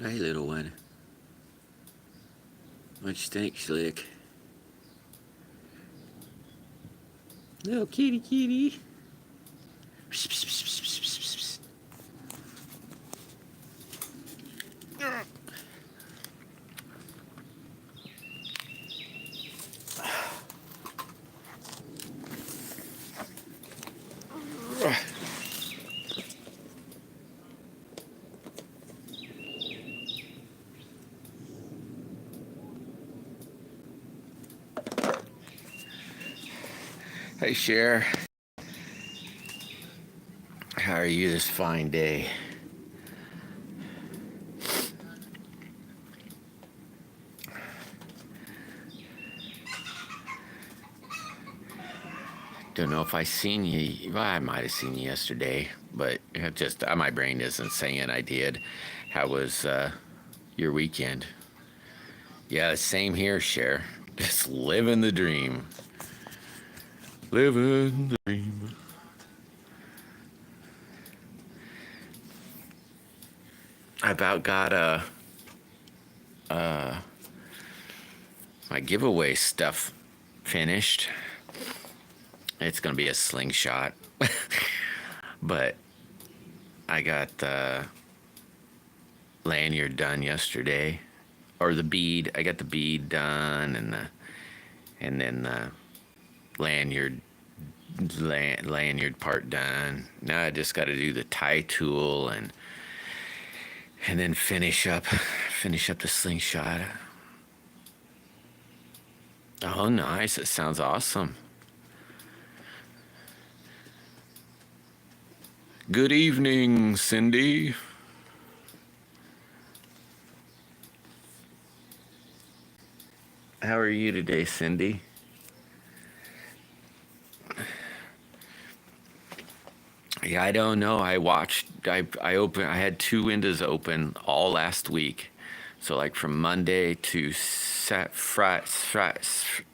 Hi, little one. What you think, Slick? Little kitty kitty. Hey, Cher. How are you this fine day? Don't know if I seen you. Well, I might have seen you yesterday, but just my brain isn't saying I did. How was your weekend? Yeah, same here, Cher. Just living the dream. Living the dream. I about got my giveaway stuff finished. It's gonna be a slingshot, but I got the lanyard done yesterday, or the bead. I got the bead done, and then the lanyard part done. Now I just got to do the tie tool and then finish up the slingshot. Oh, nice! It sounds awesome. Good evening, Cindy. How are you today, Cindy? Yeah, I don't know. I had two windows open all last week. So like from Monday to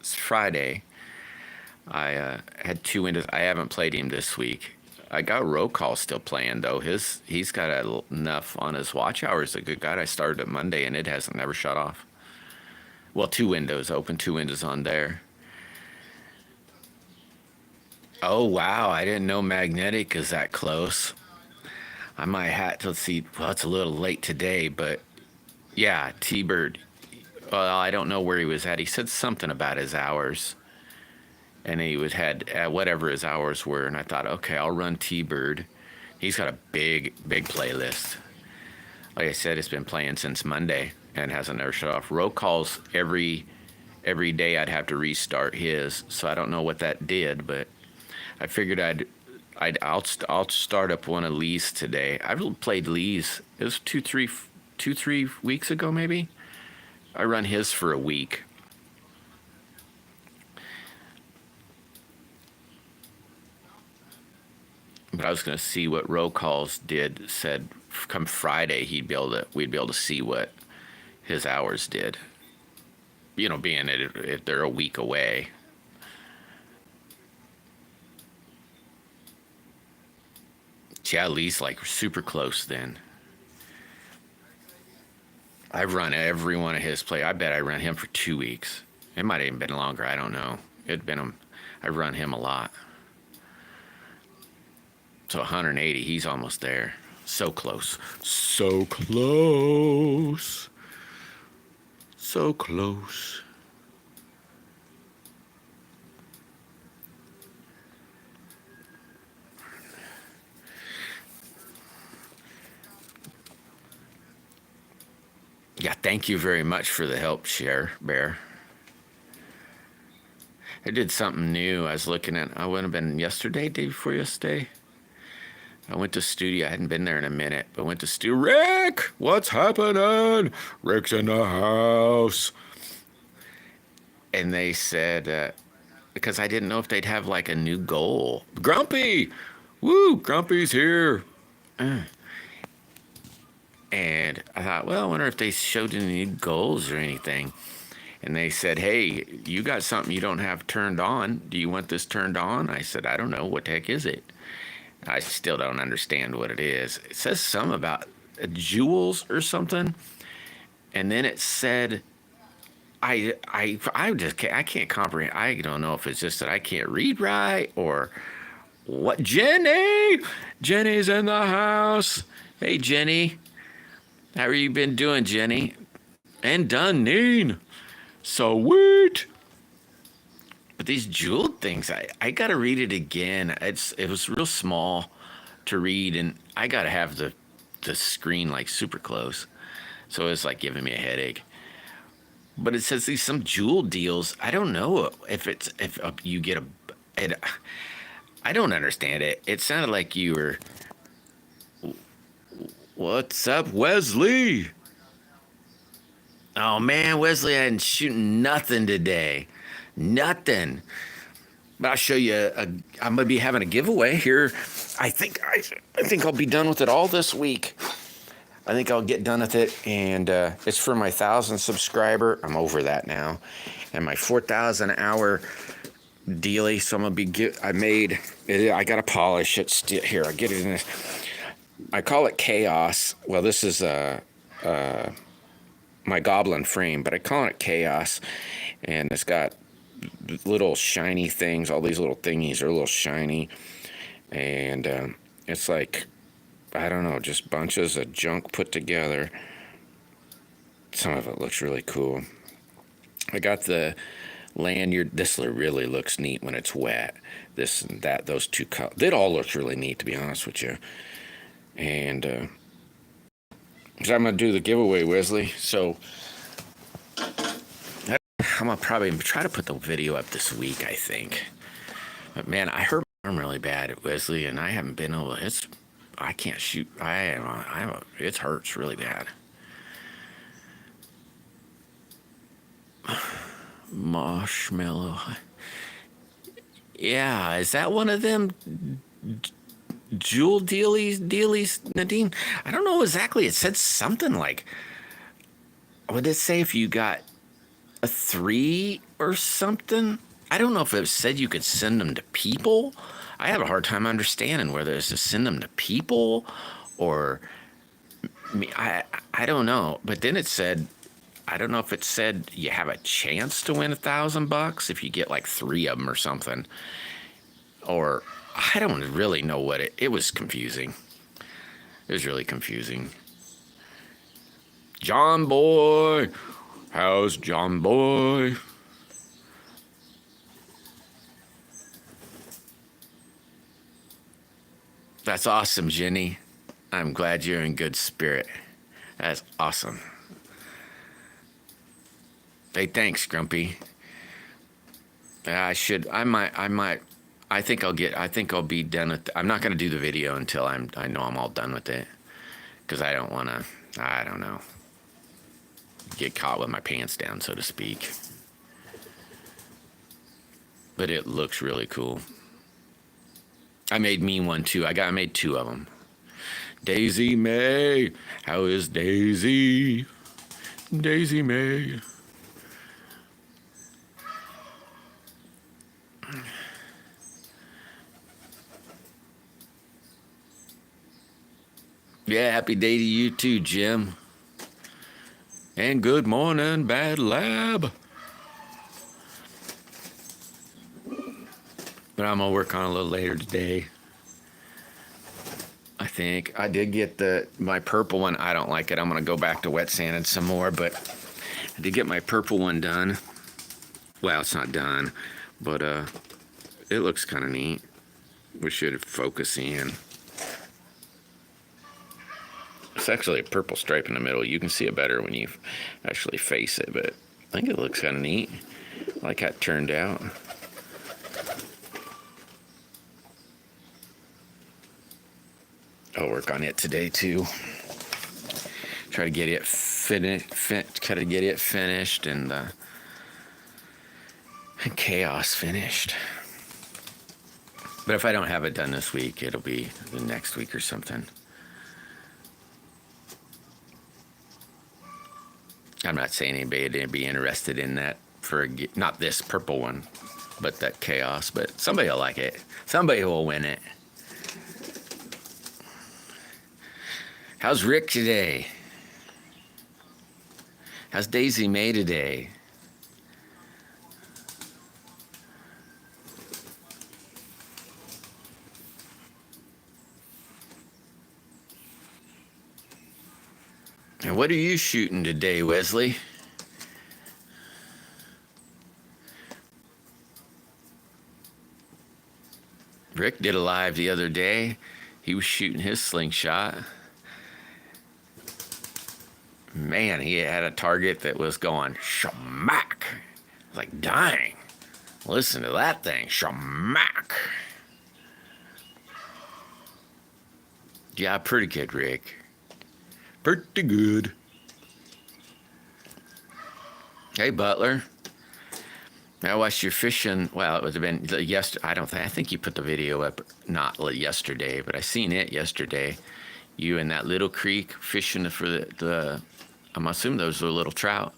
Friday, I had two windows. I haven't played him this week. I got roll call still playing though. He's got enough on his watch hours. A good guy. I started at Monday and it hasn't never shut off. Well, two windows open, two windows on there. Oh wow, I didn't know magnetic is that close. I might have to see. Well, it's a little late today, but yeah, T-Bird. Well, I don't know where he was at. He said something about his hours, and he had whatever his hours were. And I thought, okay, I'll run T-Bird. He's got a big playlist. Like I said, it's been playing since Monday and hasn't ever shut off. Roll calls every day. I'd have to restart his, so I don't know what that did, but I figured I'll start up one of Lee's today. I've played Lee's. It was 3 weeks ago maybe. I run his for a week. But I was gonna see what roll calls said come Friday we'd be able to see what his hours did. You know, being if they're a week away. Yeah, Lee's like super close then. I've run every one of his play. I bet I ran him for 2 weeks. It might have even been longer. I don't know. I run him a lot. So 180, he's almost there. So close. So close. So close. Yeah, thank you very much for the help, Bear. I did something new. I was looking at, I would have been yesterday, day before yesterday. I went to studio. I hadn't been there in a minute, but went to studio. Rick, what's happening? Rick's in the house. And they said, because I didn't know if they'd have like a new goal. Grumpy! Woo, Grumpy's here. And I thought, well, I wonder if they showed any goals or anything. And they said, hey, you got something you don't have turned on. Do you want this turned on? I said, I don't know. What the heck is it? I still don't understand what it is. It says something about jewels or something. and then it said, I can't comprehend. I don't know if it's just that I can't read right or what. Jenny's in the house. Hey, Jenny. How are you been doing, Jenny? And Duneen. Sweet. But these jeweled things, I gotta read it again. It was real small to read, and I gotta have the screen like super close, so it's like giving me a headache. But it says these some jewel deals. I don't know if you get a. It, I don't understand it. It sounded like you were. What's up, Wesley? Oh man, Wesley, I didn't shoot nothing today. Nothing. But I'll show you. I'm gonna be having a giveaway here. I think I'll be done with it all this week. I think I'll get done with it, and it's for my 1,000 subscriber. I'm over that now, and my 4,000 hour dealie. So I'm gonna be. I made it. I gotta polish it. Still here. I get it in this. I call it chaos. Well, this is my goblin frame, but I call it chaos, and it's got little shiny things. All these little thingies are a little shiny, and it's like, I don't know, just bunches of junk put together. Some of it looks really cool. I got the lanyard. This really looks neat when it's wet. This and that, those two colors. It all looks really neat, to be honest with you. And so I'm going to do the giveaway, Wesley. So I'm going to probably try to put the video up this week, I think. But man, I hurt my arm really bad at Wesley, and I haven't been able to. I can't shoot. It hurts really bad. Marshmallow. Yeah, is that one of them jewel dealies, Nadine? I don't know exactly. It said something like, what did it say if you got a 3 or something? I don't know if it said you could send them to people. I have a hard time understanding whether it's to send them to people or I don't know. But then it said, I don't know if it said you have a chance to win $1,000 if you get like 3 of them or something. Or I don't really know what it was confusing. It was really confusing. John Boy. How's John Boy? That's awesome, Jenny. I'm glad you're in good spirit. That's awesome. Hey, thanks, Grumpy. I think I'll be done with. I'm not gonna do the video until I know I'm all done with it, because I don't want to. I don't know. Get caught with my pants down, so to speak. But it looks really cool. I made me one too. I made 2 of them. Daisy May, how is Daisy? Daisy May. Yeah, happy day to you too, Jim. And good morning, Bad Lab. But I'm gonna work on it a little later today. I think I did get my purple one. I don't like it. I'm gonna go back to wet sanding some more, but I did get my purple one done. Well, it's not done, but it looks kind of neat. We should focus in. It's actually a purple stripe in the middle. You can see it better when you actually face it, but I think it looks kind of neat. I like how it turned out. I'll work on it today too. Try to get it finished and chaos finished. But if I don't have it done this week, it'll be the next week or something. I'm not saying anybody would be interested in that not this purple one, but that chaos. But somebody will like it. Somebody will win it. How's Rick today? How's Daisy May today? And what are you shooting today, Wesley? Rick did a live the other day. He was shooting his slingshot. Man, he had a target that was going shamack. Like, dang. Listen to that thing. Shamack. Yeah, pretty good, Rick. Pretty good. Hey, Butler. I watched your fishing. Well, it would have been yesterday. I think you put the video up not yesterday, but I seen it yesterday. You in that little creek fishing for the I'm assuming those were little trout.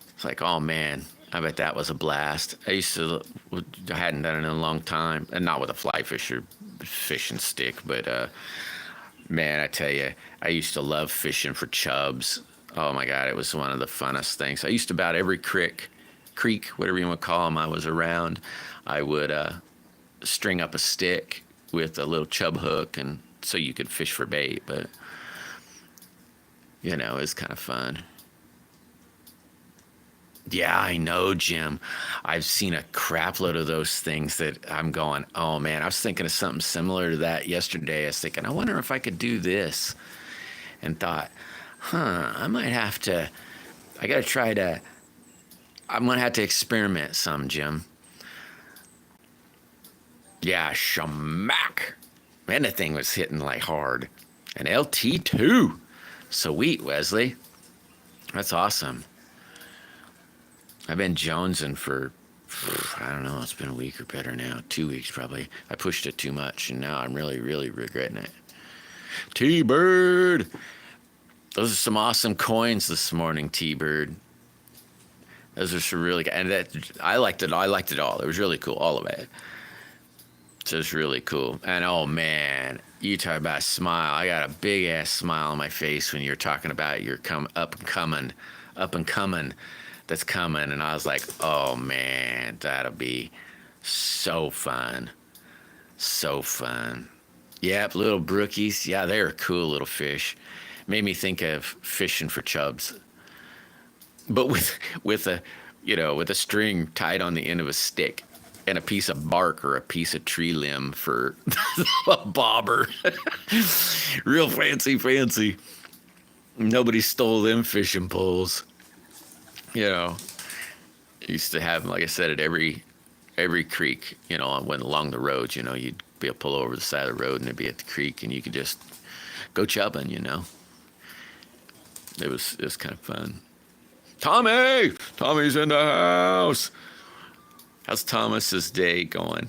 It's like, oh man, I bet that was a blast. I hadn't done it in a long time, and not with a fly fisher fishing stick, but man, I tell you, I used to love fishing for chubs. Oh my God, it was one of the funnest things. I used to about every creek, whatever you want to call them, I was around. I would string up a stick with a little chub hook, and so you could fish for bait. But you know, it's kind of fun. Yeah, I know, Jim. I've seen a crap load of those things that I'm going, oh man, I was thinking of something similar to that yesterday. I was thinking, I wonder if I could do this. And thought, I might have to, I'm going to have to experiment some, Jim. Yeah, shamack. Man, that thing was hitting like hard. An LT2. Sweet, Wesley. That's awesome. I've been jonesing for, I don't know, it's been a week or better now. 2 weeks probably. I pushed it too much, and now I'm really, really regretting it. T-Bird. Those are some awesome coins this morning, T-Bird. Those are some really, and I liked it. I liked it all. It was really cool, all of it. So it's really cool. And oh man, you talk about a smile. I got a big ass smile on my face when you're talking about your up and coming. That's coming, and I was like, oh man, that'll be so fun. So fun. Yep, little brookies. Yeah, they're cool little fish. Made me think of fishing for chubs. But with a string tied on the end of a stick and a piece of bark or a piece of tree limb for a bobber. Real fancy. Nobody stole them fishing poles. You know, used to have them, like I said, at every creek, you know, when along the road, you know, you'd be able to pull over the side of the road and it'd be at the creek and you could just go chubbing, you know. It was kind of fun. Tommy's in the house. How's Thomas's day going?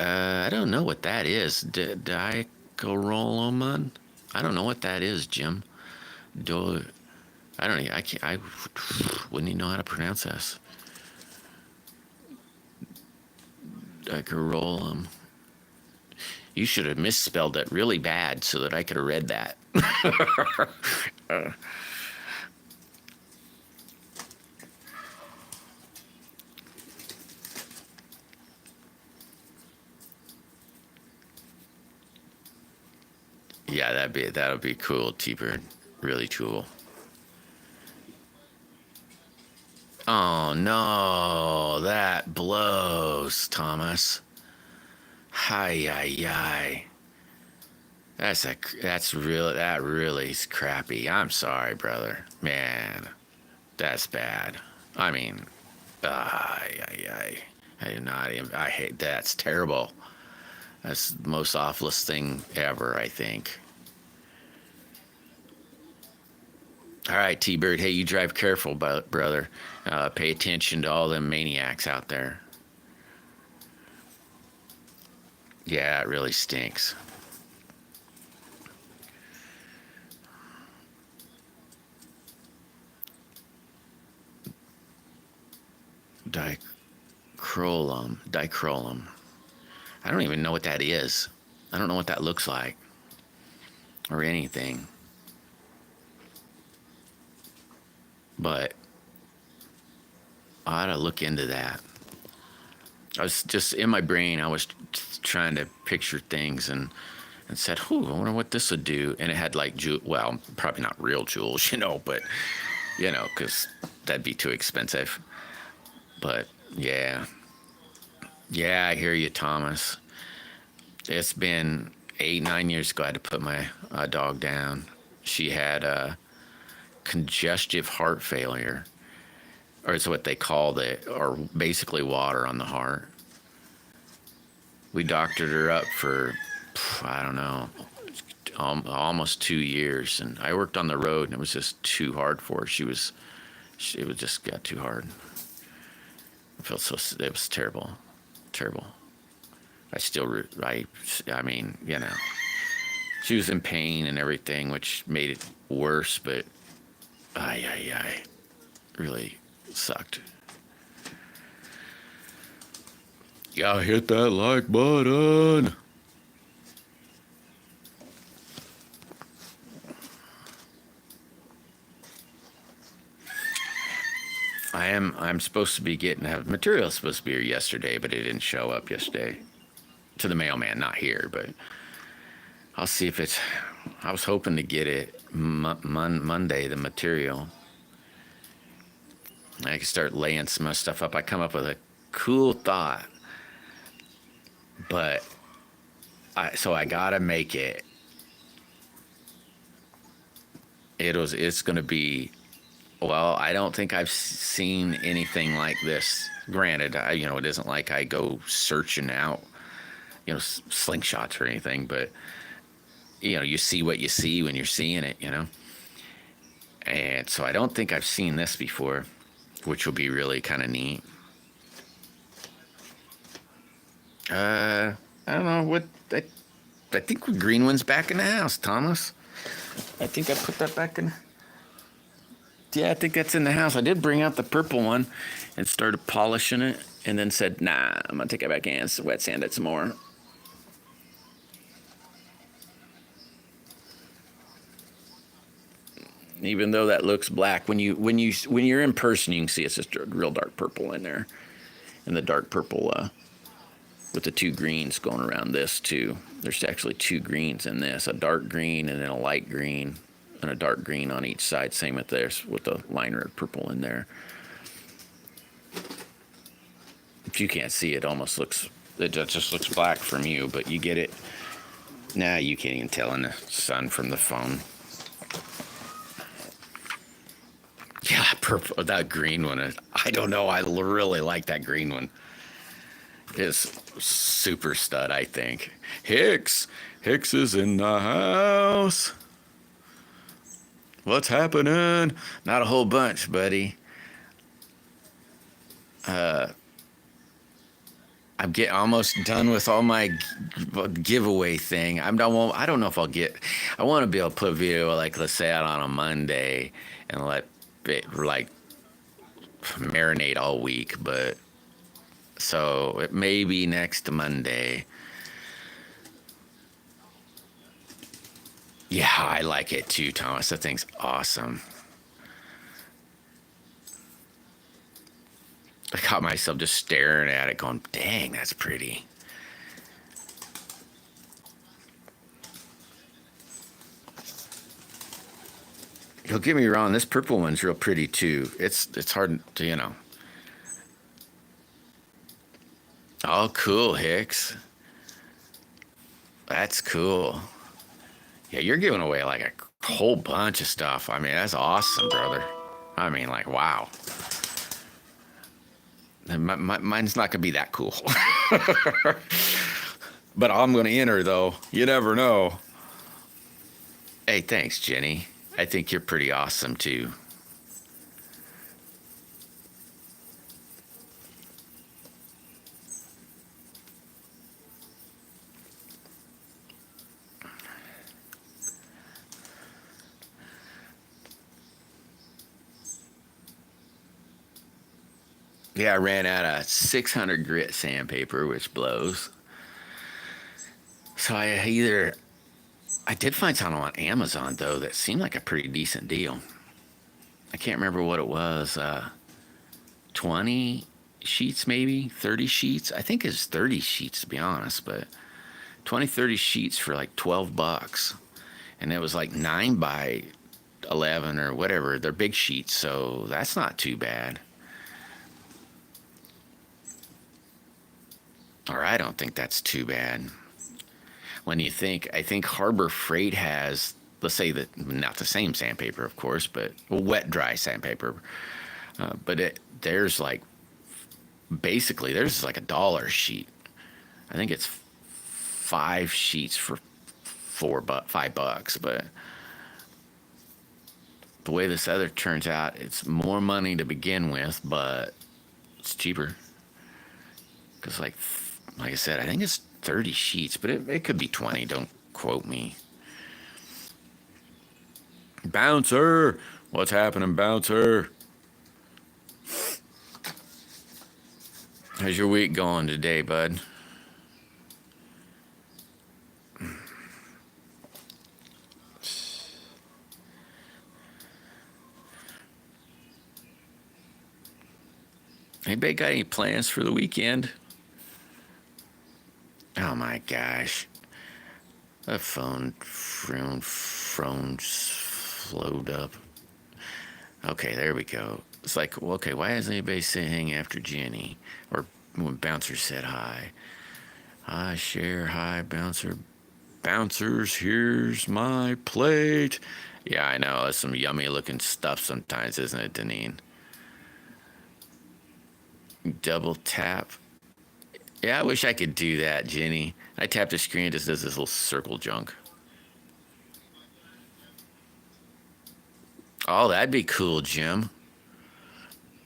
I don't know what that is. Dichrolomon? I don't know what that is, Jim. I don't even, I wouldn't even know how to pronounce this. Dichrolum. You should have misspelled it really bad so that I could have read that. Yeah, that'll be cool, T-Bird. Really cool. Oh no, that blows, Thomas. Hi. That really is crappy. I'm sorry, brother. Man, that's bad. I mean, I did not even, I hate that's terrible. That's the most awfulest thing ever, I think. All right, T-Bird. Hey, you drive careful, brother. Pay attention to all them maniacs out there. Yeah, it really stinks. Dichrolum. I don't even know what that is. I don't know what that looks like or anything. But I ought to look into that. I was just in my brain. I was trying to picture things and said, "Whew, I wonder what this would do." And it had like well, probably not real jewels, but because that'd be too expensive. But yeah, yeah, I hear you, Thomas. It's been 8, 9 years ago. I had to put my dog down. She had congestive heart failure, or it's what they called it, or basically water on the heart. We doctored her up for, I don't know, almost 2 years, and I worked on the road, and it was just too hard for her. It was just got too hard. I felt so. It was terrible, terrible. I still, I mean, she was in pain and everything, which made it worse. But, I really sucked. Yeah, hit that like button. I'm supposed to be material supposed to be here yesterday, but it didn't show up yesterday to the mailman, not here, but I'll see if it's, I was hoping to get it Monday, the material. I can start laying some stuff up. I come up with a cool thought, but so I gotta make it. It's gonna be, well, I don't think I've seen anything like this. Granted, it isn't like I go searching out, slingshots or anything, but you see what you see when you're seeing it, And so I don't think I've seen this before, which will be really kind of neat. I don't know what. I think the green one's back in the house, Thomas. I think I put that back in. Yeah, I think that's in the house. I did bring out the purple one and started polishing it, and then said, "Nah, I'm gonna take it back in and wet sand it some more." Even though that looks black, when you're in person, you can see it's just a real dark purple in there, and the dark purple with the two greens going around this too. There's actually two greens in this: a dark green and then a light green, and a dark green on each side. Same with this, with the liner of purple in there. If you can't see, it just looks black from you, but you get it. Nah, you can't even tell in the sun from the phone. Yeah, purple. That green one. I don't know. I really like that green one. It's super stud, I think. Hicks is in the house. What's happening? Not a whole bunch, buddy. I'm getting almost done with all my giveaway thing. I don't know if I'll get. I want to be able to put a video, like, let's say, out on a Monday and let it like marinate all week, but so it may be next Monday. Yeah, I like it too, Thomas. That thing's awesome. I caught myself just staring at it, going, "Dang, that's pretty." Don't get me wrong, this purple one's real pretty too. It's hard to. Oh, cool, Hicks. That's cool. Yeah, you're giving away like a whole bunch of stuff. I mean, that's awesome, brother. I mean, like, wow. Mine's not gonna be that cool. But I'm gonna enter, though. You never know. Hey, thanks, Jenny. I think you're pretty awesome too. Yeah, I ran out of 600 grit sandpaper, which blows. So I did find something on Amazon though that seemed like a pretty decent deal. I can't remember what it was. 20 sheets, maybe 30 sheets. I think it's 30 sheets to be honest, but 20, 30 sheets for like $12. And it was like 9 by 11 or whatever. They're big sheets, so that's not too bad. Or I don't think that's too bad. When you think, I think Harbor Freight has, let's say that, not the same sandpaper, of course, but wet dry sandpaper. But there's like, basically, there's like $1 sheet. I think it's 5 sheets for $5, but the way this other turns out, it's more money to begin with, but it's cheaper. Because like I said, I think it's 30 sheets, but it could be 20. Don't quote me. Bouncer, what's happening, Bouncer? How's your week going today, bud? Anybody got any plans for the weekend? Oh my gosh. The phone flowed up. Okay, there we go. It's like, well, okay, why hasn't anybody saying after Jenny? Or when Bouncer said hi. Hi, Share. Hi, Bouncer. Bouncers, here's my plate. Yeah, I know. That's some yummy looking stuff sometimes, isn't it, Deneen? Double tap. Yeah, I wish I could do that, Jenny. I tap the screen, it just does this little circle junk. Oh, that'd be cool, Jim.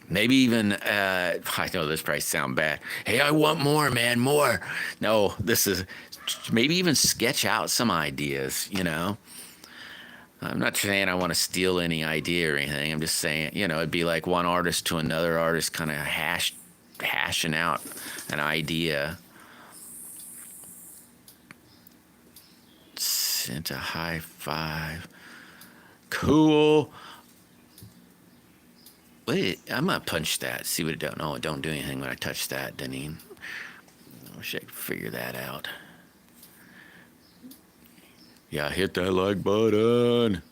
Maybe even, I know this probably sound bad. Hey, I want more, man, more. No, this is, maybe even sketch out some ideas, you know? I'm not saying I want to steal any idea or anything. I'm just saying, you know, it'd be like one artist to another artist kind of hashing out an idea. Sent a high five. Cool. Wait, I'm gonna punch that. See what it does. No, it don't do anything when I touch that, Deneen. I wish I could figure that out. Yeah, hit that like button.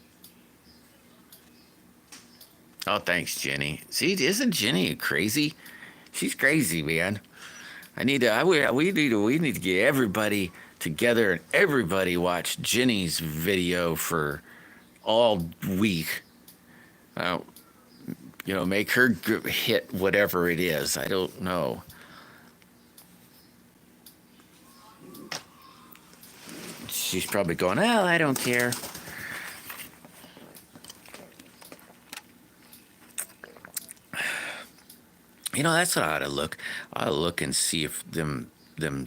Oh, thanks, Jenny. See, isn't Jenny crazy? She's crazy, man. We need to get everybody together and everybody watch Jenny's video for all week. You know, make her hit whatever it is. I don't know. She's probably going, oh, I don't care. You know, that's what I ought to look. I ought to look and see if them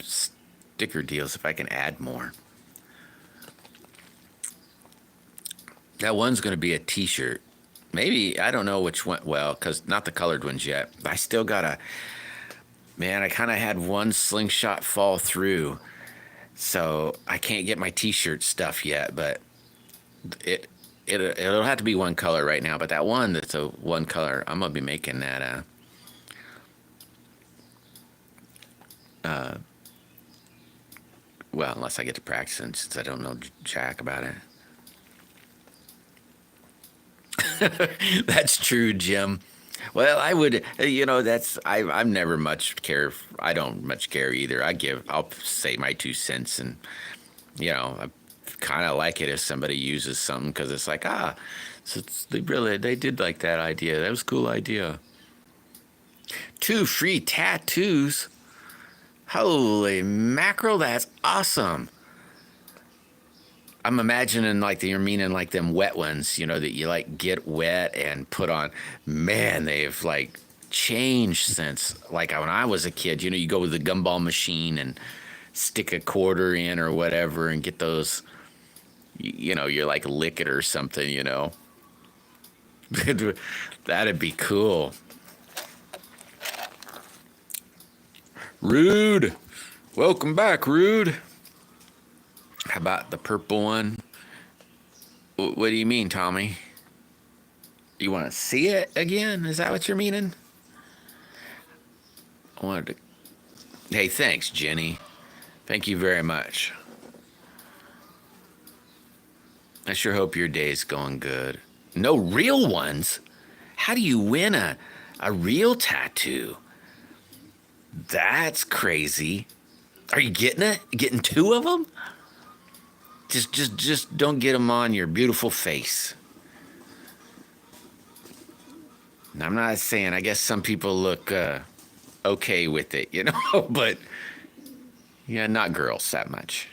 sticker deals, if I can add more. That one's going to be a t-shirt. Maybe, I don't know which one, well, because not the colored ones yet. I still got to, man, I kind of had one slingshot fall through. So I can't get my t-shirt stuff yet, but it'll have to be one color right now. But that one that's a one color, I'm going to be making that well, unless I get to practicing, since I don't know jack about it. That's true, Jim. Well, I would, you know, I've never much care. I don't much care either. I'll say my 2 cents, and you know, I kind of like it if somebody uses something because it's like, so they did like that idea. That was a cool idea. 2 free tattoos. Holy mackerel, that's awesome. I'm imagining like you're meaning like them wet ones, you know, that you like get wet and put on. Man, they've like changed since like when I was a kid. You know, you go with the gumball machine and stick a quarter in or whatever and get those, you know, you're like lick it or something, you know. That'd be cool. Rude. Welcome back, Rude. How about the purple one? What do you mean, Tommy? You want to see it again? Is that what you're meaning? I wanted to. Hey, thanks, Jenny. Thank you very much. I sure hope your day's going good. No real ones? How do you win a real tattoo? That's crazy. Are you getting it? Getting two of them? Just don't get them on your beautiful face. And I'm not saying. I guess some people look okay with it, you know, but yeah, not girls that much.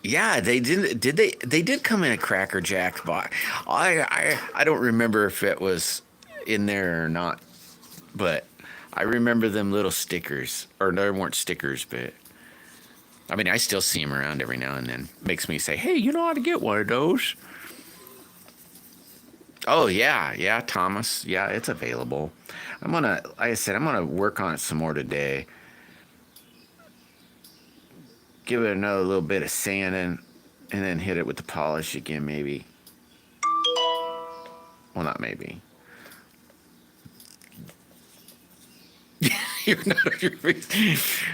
Yeah, they did. Did they? They did come in a Cracker Jack box. I don't remember if it was in there or not, but I remember them little stickers, or no, they weren't stickers, but I mean, I still see them around every now and then. Makes me say, hey, you know how to get one of those? Oh yeah, Thomas. Yeah, it's available. Like I said, I'm gonna work on it some more today. Give it another little bit of sanding, and then hit it with the polish again, maybe. Well, not maybe. You're not your face.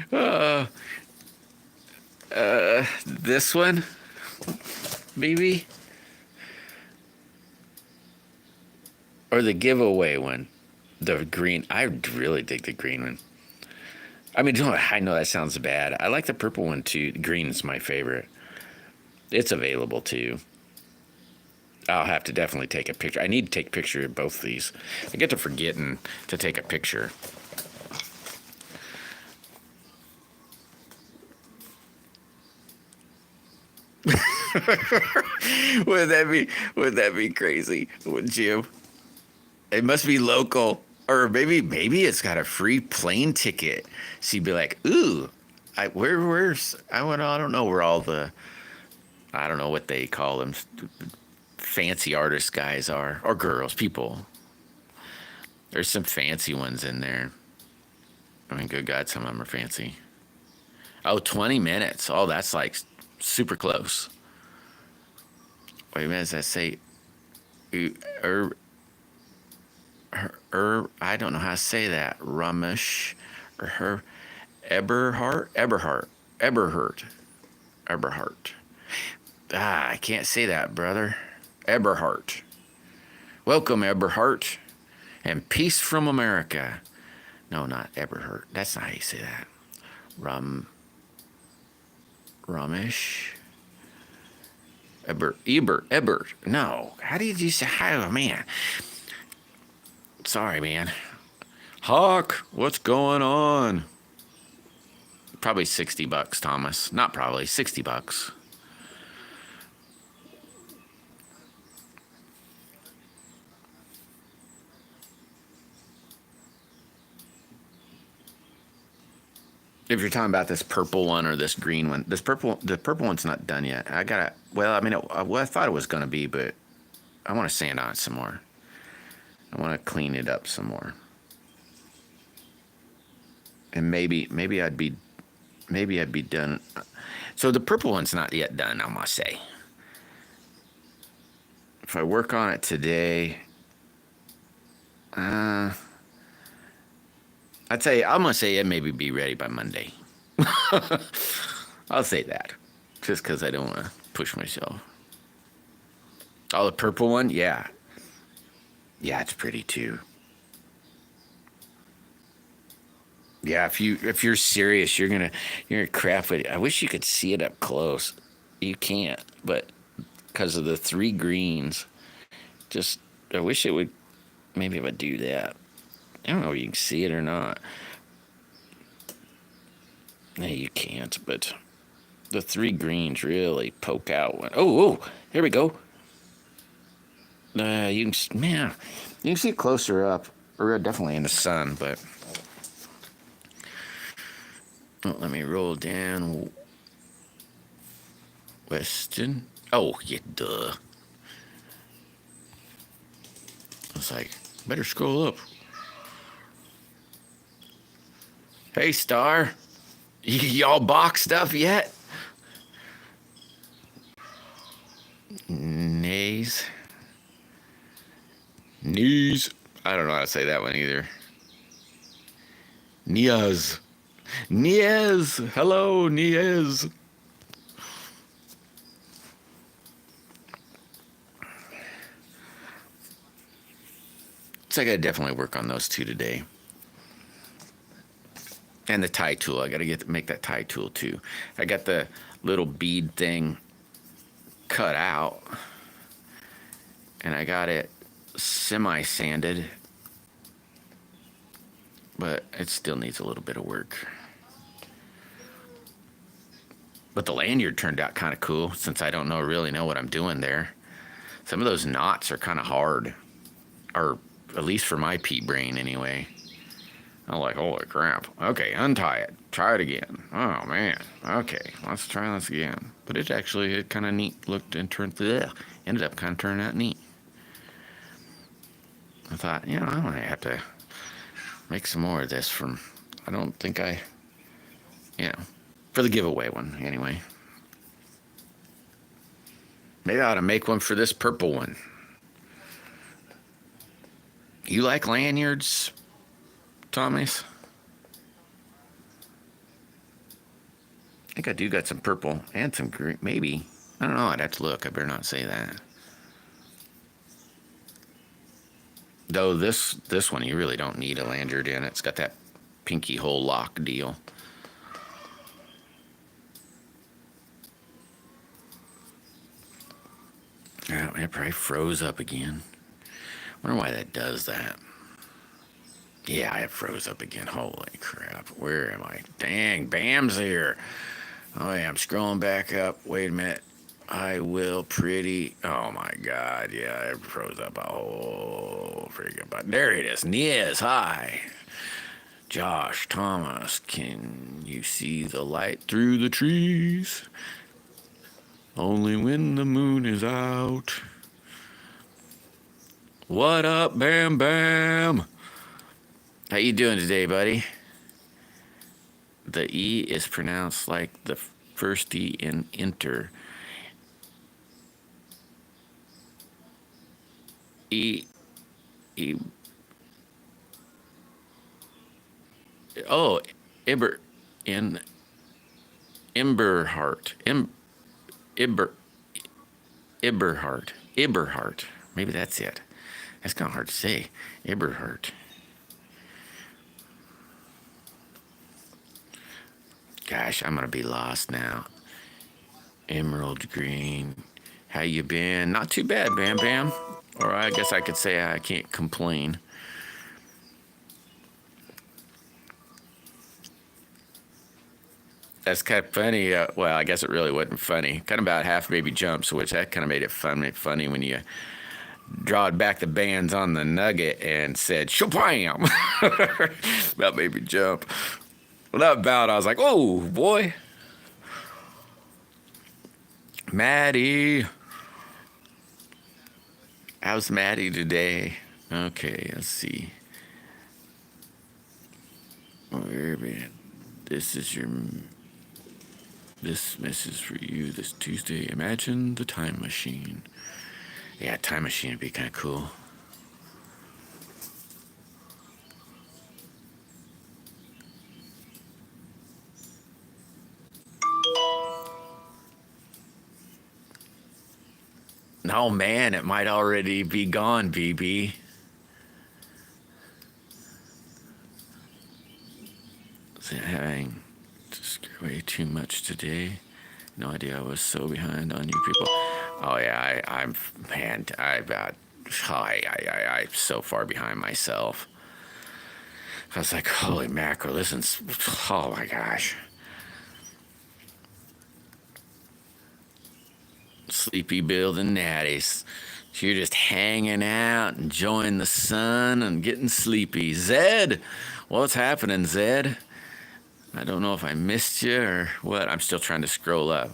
This one, maybe, or the giveaway one, the green. I really dig the green one. I mean, I know that sounds bad. I like the purple one too. Green is my favorite. It's available too. I'll have to definitely take a picture. I need to take a picture of both these. I get to forgetting to take a picture. Would that be crazy? Wouldn't you? It must be local. Or maybe it's got a free plane ticket. So you'd be like, ooh, I don't know where all the I don't know what they call them fancy artist guys are, or girls, people. There's some fancy ones in there. I mean, good God, some of them are fancy. Oh, 20 minutes. Oh, that's like super close. Wait a minute, does that say I don't know how to say that. Rumish or her Eberhart. I can't say that, brother. Eberhart. Welcome, Eberhart. And peace from America. No, not Eberhart. That's not how you say that. Rumish. Ebert. No. How did you say? Oh, man. Sorry, man. Hawk, what's going on? Probably $60, Thomas. Not probably, $60. If you're talking about this purple one or this green one, the purple one's not done yet. Well, I mean, I thought it was going to be, but I want to sand on it some more. I want to clean it up some more. And maybe I'd be done. So the purple one's not yet done, I must say. If I work on it today, I'm gonna say it maybe be ready by Monday. I'll say that, just because I don't want to push myself. Oh, the purple one, yeah, it's pretty too. Yeah, if you're serious, you're gonna craft it. I wish you could see it up close. You can't, but because of the three greens, just I wish it would. Maybe it would do that. I don't know if you can see it or not. No, you can't, but the three greens really poke out. Oh, here we go. Man, you can see it closer up. Or definitely in the sun, but let me roll down. Weston. Oh, yeah, duh. I was like, better scroll up. Hey, Star. Y'all boxed up yet? Nays. Knees. I don't know how to say that one either. Niaz. Niaz. Hello, Niaz. So I gotta definitely work on those two today. And the tie tool. I gotta make that tie tool too. I got the little bead thing cut out. And I got it semi-sanded. But it still needs a little bit of work. But the lanyard turned out kind of cool since I don't really know what I'm doing there. Some of those knots are kind of hard. Or at least for my pea brain anyway. I'm like, holy crap. Okay, untie it. Try it again. Oh, man. Okay, let's try this again. But it kind of neat looked and ended up kind of turning out neat. I thought, I might have to make some more of this from, I don't think for the giveaway one anyway. Maybe I ought to make one for this purple one. You like lanyards, Thomas? I think I do got some purple and some green, maybe. I don't know, I'd have to look. I better not say that. Though this one, you really don't need a lanyard in it. It's got that pinky hole lock deal. Yeah, it probably froze up again. Wonder why that does that. Yeah, it froze up again. Holy crap. Where am I? Dang, Bam's here. Oh, yeah, I'm scrolling back up. Wait a minute. I will pretty. Oh, my God. Yeah, it froze up a whole freaking bunch. There it is. Niaz, hi. Josh, Thomas, can you see the light through the trees? Only when the moon is out. What up, Bam Bam? How you doing today, buddy? The E is pronounced like the first E in enter. E. Oh, Iber in Imberhart. Iberhart. Maybe that's it. That's kind of hard to say. Iberhart. Gosh, I'm gonna be lost now. Emerald green. How you been? Not too bad, Bam Bam. Or I guess I could say I can't complain. That's kind of funny. Well, I guess it really wasn't funny. Kind of about half baby jumps, which that kind of made it funny when you drawed back the bands on the nugget and said shabam about baby jump. Well, that about I was like, oh boy, Maddie. How's Maddie today? Okay, let's see. This message for you this Tuesday. Imagine the time machine. Yeah, time machine would be kind of cool. Oh man, it might already be gone, BB. Having way too much today. No idea I was so behind on you people. Oh yeah, I'm so far behind myself. I was like, holy mackerel, oh my gosh. Sleepy Bill and Natties. You're just hanging out, enjoying the sun and getting sleepy. Zed, what's happening, Zed? I don't know if I missed you or what. I'm still trying to scroll up.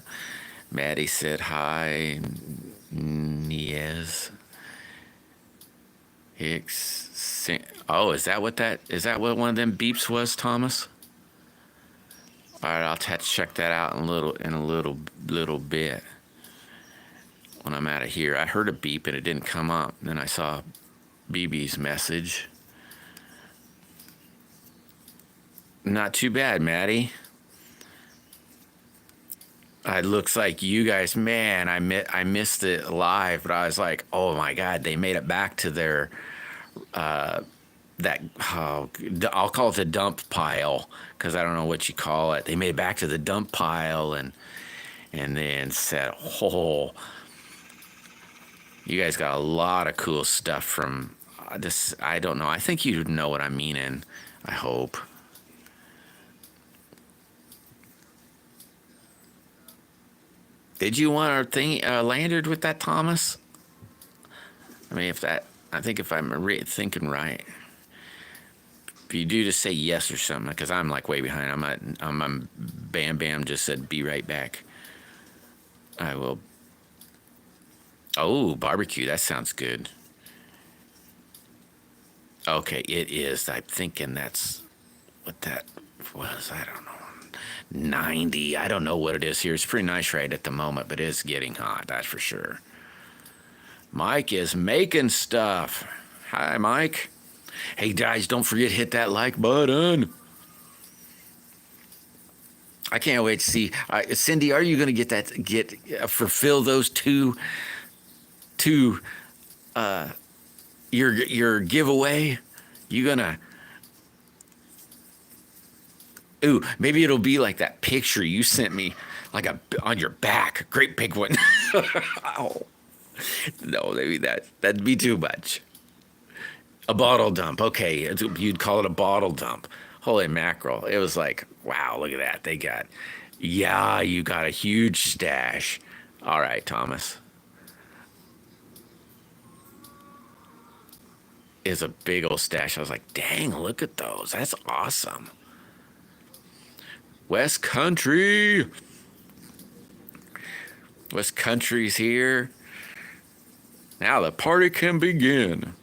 Maddie said hi. Niaz. Hicks. Oh, is that what one of them beeps was, Thomas? All right, I'll have to check that out in a little bit. When I'm out of here, I heard a beep and it didn't come up. And then I saw BB's message. Not too bad, Maddie. It looks like you guys, man, I missed it live, but I was like, oh my God, they made it back to their, that, oh, I'll call it the dump pile, because I don't know what you call it. They made it back to the dump pile and then said, oh, you guys got a lot of cool stuff from this. I don't know. I think you know what I'm meaning. I hope. Did you want our thing landed with that, Thomas? I mean, I think if I'm thinking right, if you do, just say yes or something, because I'm like way behind. I'm Bam Bam just said be right back. I will. Oh, barbecue. That sounds good. Okay, it is. I'm thinking that's what that was. I don't know. 90. I don't know what it is here. It's pretty nice right at the moment, but it's getting hot. That's for sure. Mike is making stuff. Hi, Mike. Hey, guys, don't forget to hit that like button. I can't wait to see. Cindy, are you going to fulfill those two your giveaway? You gonna? Ooh, maybe it'll be like that picture you sent me, like on your back, great big one. Oh, no, maybe that'd be too much. A bottle dump, okay, you'd call it a bottle dump. Holy mackerel! It was like, wow, look at that. Yeah, you got a huge stash. All right, Thomas. Is a big old stash. I was like, dang, look at those. That's awesome. West Country. West Country's here. Now the party can begin.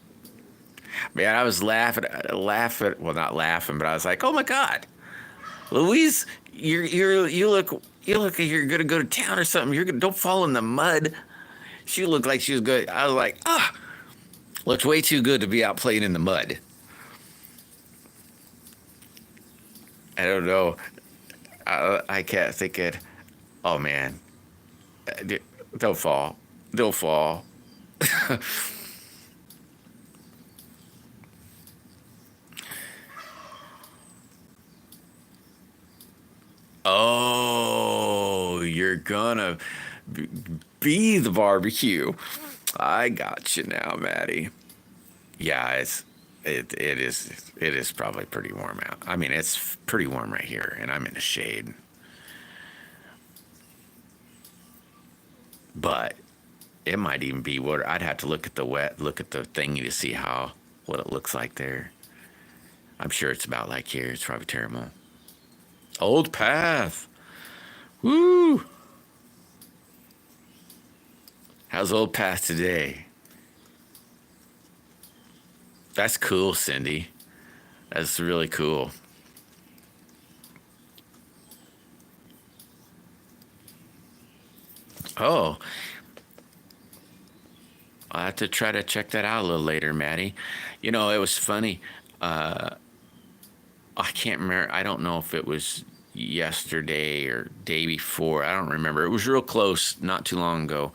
Man, I was laughing. Well, not laughing, but I was like, oh my God, Louise, you look like you're gonna go to town or something. Don't fall in the mud. She looked like she was good. I was like, looked way too good to be out playing in the mud. I don't know. I can't think it. Oh man, don't fall. Don't fall. Oh, you're gonna be the barbecue. I got you now, Maddie. Yeah, it is probably pretty warm out. I mean, it's pretty warm right here, and I'm in the shade. But it might even be water. I'd have to look at the thingy to see what it looks like there. I'm sure it's about like here. It's probably terrible. Old Path. Woo! How's Old Path today? That's cool, Cindy. That's really cool. Oh, I'll have to try to check that out a little later, Maddie. You know, it was funny. I can't remember. I don't know if it was yesterday or day before. I don't remember. It was real close, not too long ago.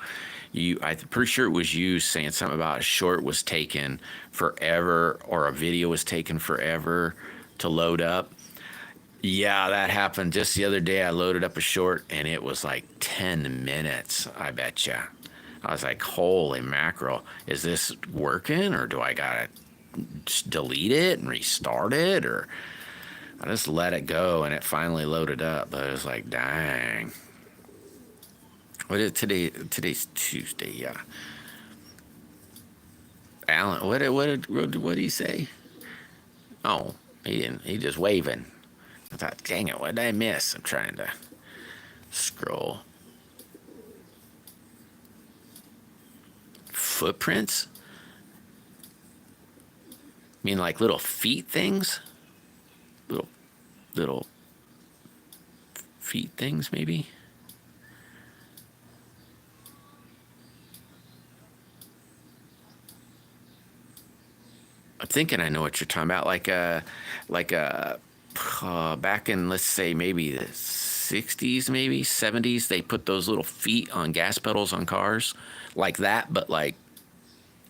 I'm pretty sure it was you saying something about a short was taken forever or a video was taken forever to load up. Yeah, that happened just the other day. I loaded up a short and it was like 10 minutes, I bet you. I was like, holy mackerel, is this working or do I gotta just delete it and restart it? Or I just let it go and it finally loaded up. But it was like, dang. What is today? Today's Tuesday, yeah. Alan, what did he say? Oh, he didn't. He just waving. I thought, dang it, what did I miss? I'm trying to scroll. Footprints? I mean, like little feet things? Little feet things, maybe? thinking I know what you're talking about. Like a back in, let's say, maybe the 60s, maybe 70s, they put those little feet on gas pedals on cars, like that, but like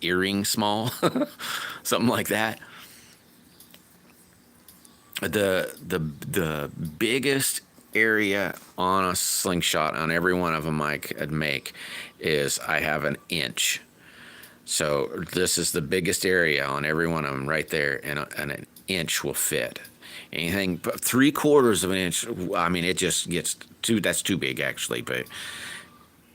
earring small, something like that. The biggest area on a slingshot on every one of them I could make is I have an inch. So this is the biggest area on every one of them right there, and an inch will fit. Anything but 3/4 of an inch, I mean, it just gets too. That's too big actually, but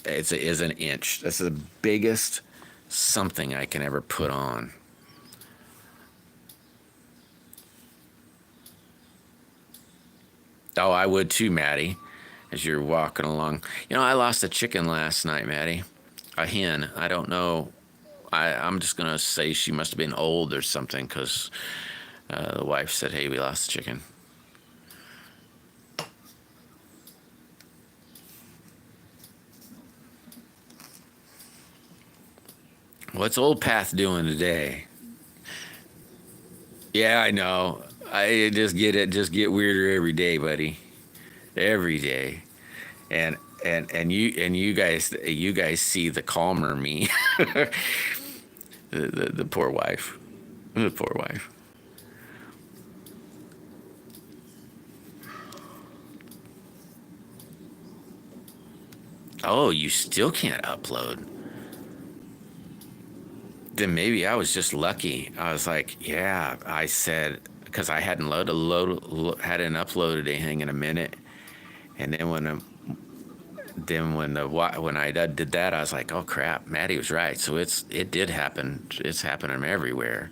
is an inch. That's the biggest something I can ever put on. Oh, I would too, Maddie, as you're walking along. You know, I lost a chicken last night, Maddie. A hen. I don't know. I'm just going to say she must have been old or something because the wife said, hey, we lost a chicken. What's Old Path doing today? Yeah, I know. I just get it. Just get weirder every day, buddy. Every day. And you guys see the calmer me. The poor wife. The poor wife. Oh, you still can't upload. Then maybe I was just lucky. I was like, yeah, I said because I hadn't hadn't uploaded anything in a minute, and then when I did that, I was like, oh crap, Maddie was right. So it did happen. It's happening everywhere.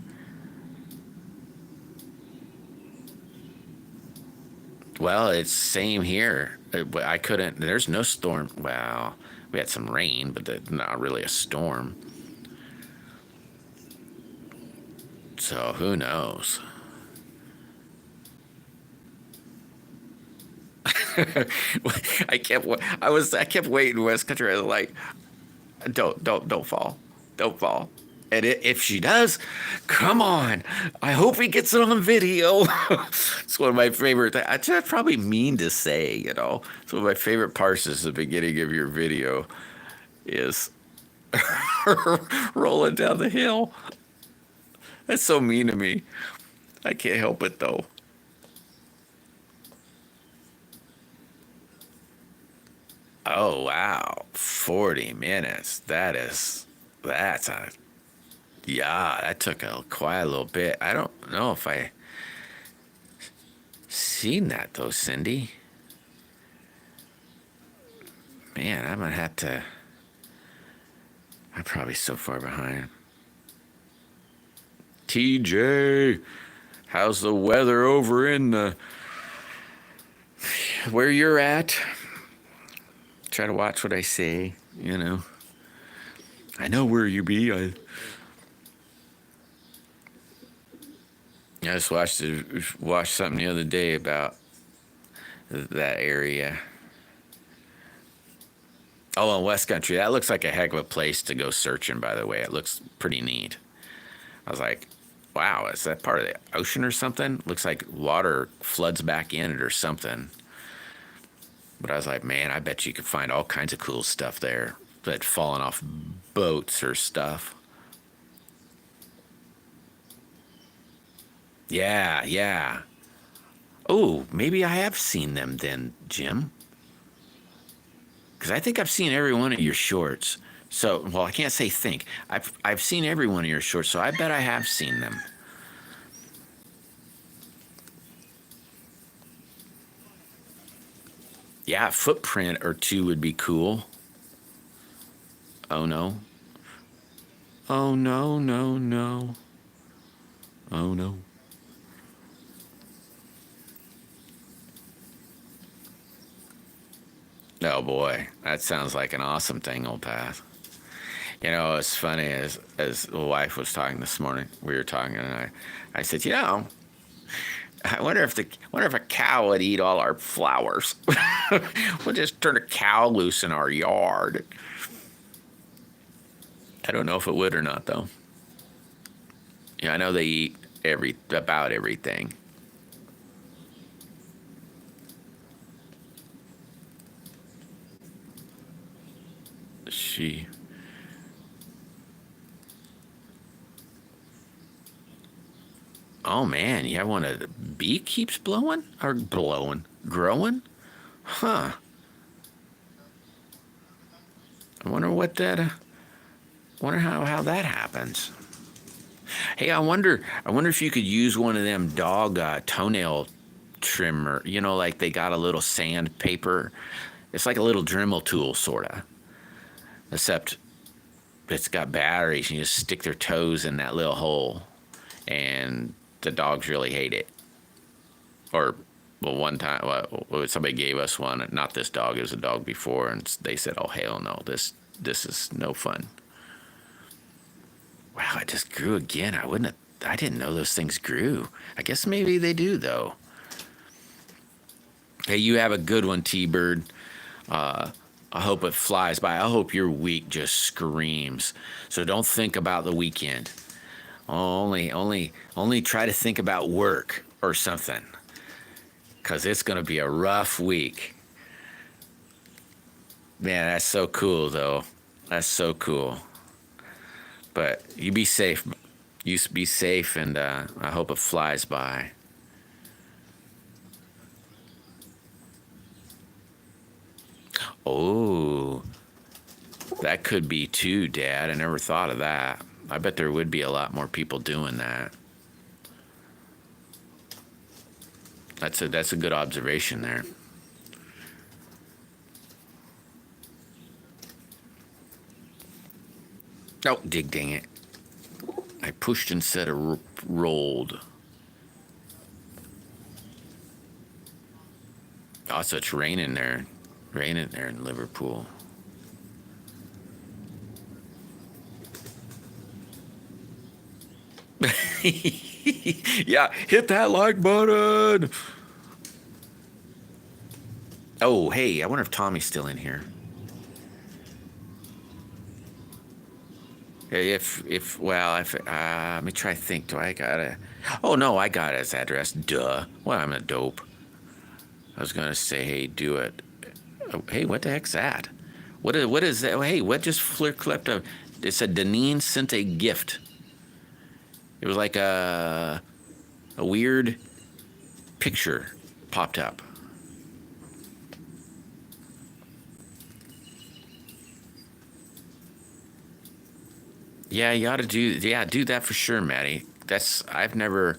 Well, it's same here. I couldn't. There's no storm. Well, we had some rain, but not really a storm. So who knows? I kept waiting West Country. I was like, don't fall, don't fall. And if she does, come on. I hope he gets it on video. It's one of my favorite things. That's probably mean to say, you know. It's one of my favorite parts is the beginning of your video is rolling down the hill. That's so mean to me. I can't help it though. Oh wow, 40 minutes. That's a yeah. That took quite a little bit. I don't know if I seen that though, Cindy. Man, I'm gonna have to. I'm probably so far behind. TJ, how's the weather over in the where you're at? Try to watch what I say, you know. I know where you be. I just watched something the other day about that area. Oh, in West Country, that looks like a heck of a place to go searching. By the way, it looks pretty neat. I was like, wow, is that part of the ocean or something? Looks like water floods back in it or something. But I was like, man, I bet you could find all kinds of cool stuff there that falling off boats or stuff. Yeah, yeah. Oh, maybe I have seen them then, Jim. Because I think I've seen every one of your shorts. So, well, I can't say think. I've seen every one of your shorts, so I bet I have seen them. Yeah, a footprint or two would be cool. Oh no. Oh no, no, no. Oh no. Oh boy, that sounds like an awesome thing, old Path. You know, it's funny as the wife was talking this morning. We were talking, and I said, you know, I wonder if a cow would eat all our flowers. We'll just turn a cow loose in our yard. I don't know if it would or not, though. Yeah, I know they eat about everything. She. Oh man, you have one of the bee keeps blowing or growing? Huh. I wonder what that. Wonder how that happens. Hey, I wonder if you could use one of them dog toenail trimmer. You know, like they got a little sandpaper. It's like a little Dremel tool, sorta. Except it's got batteries, and you just stick their toes in that little hole, and the dogs really hate it. Or, well, one time, somebody gave us one. Not this dog; it was a dog before, and they said, "Oh hell no, this is no fun." Wow, it just grew again. I didn't know those things grew. I guess maybe they do though. Hey, you have a good one, T-Bird. I hope it flies by. I hope your week just screams. So don't think about the weekend. Only try to think about work or something. Cause it's gonna be a rough week. Man, that's so cool though. That's so cool. But you be safe. You be safe, and I hope it flies by. Oh, that could be too, Dad. I never thought of that. I bet there would be a lot more people doing that. That's a good observation there. Oh, dang it. I pushed instead of rolled. Oh, so it's raining there. Raining there in Liverpool. Yeah, hit that like button. Oh, hey, I wonder if Tommy's still in here. If let me try to think. Do I gotta? Oh no, I got his address. Duh. Well, I'm a dope. I was gonna say, hey, do it. Oh, hey, what the heck's that? What is that? Oh, hey, what just clipped up? It said Deneen sent a gift. It was like a weird picture popped up. Yeah, you ought to do that for sure, Maddie. I've never,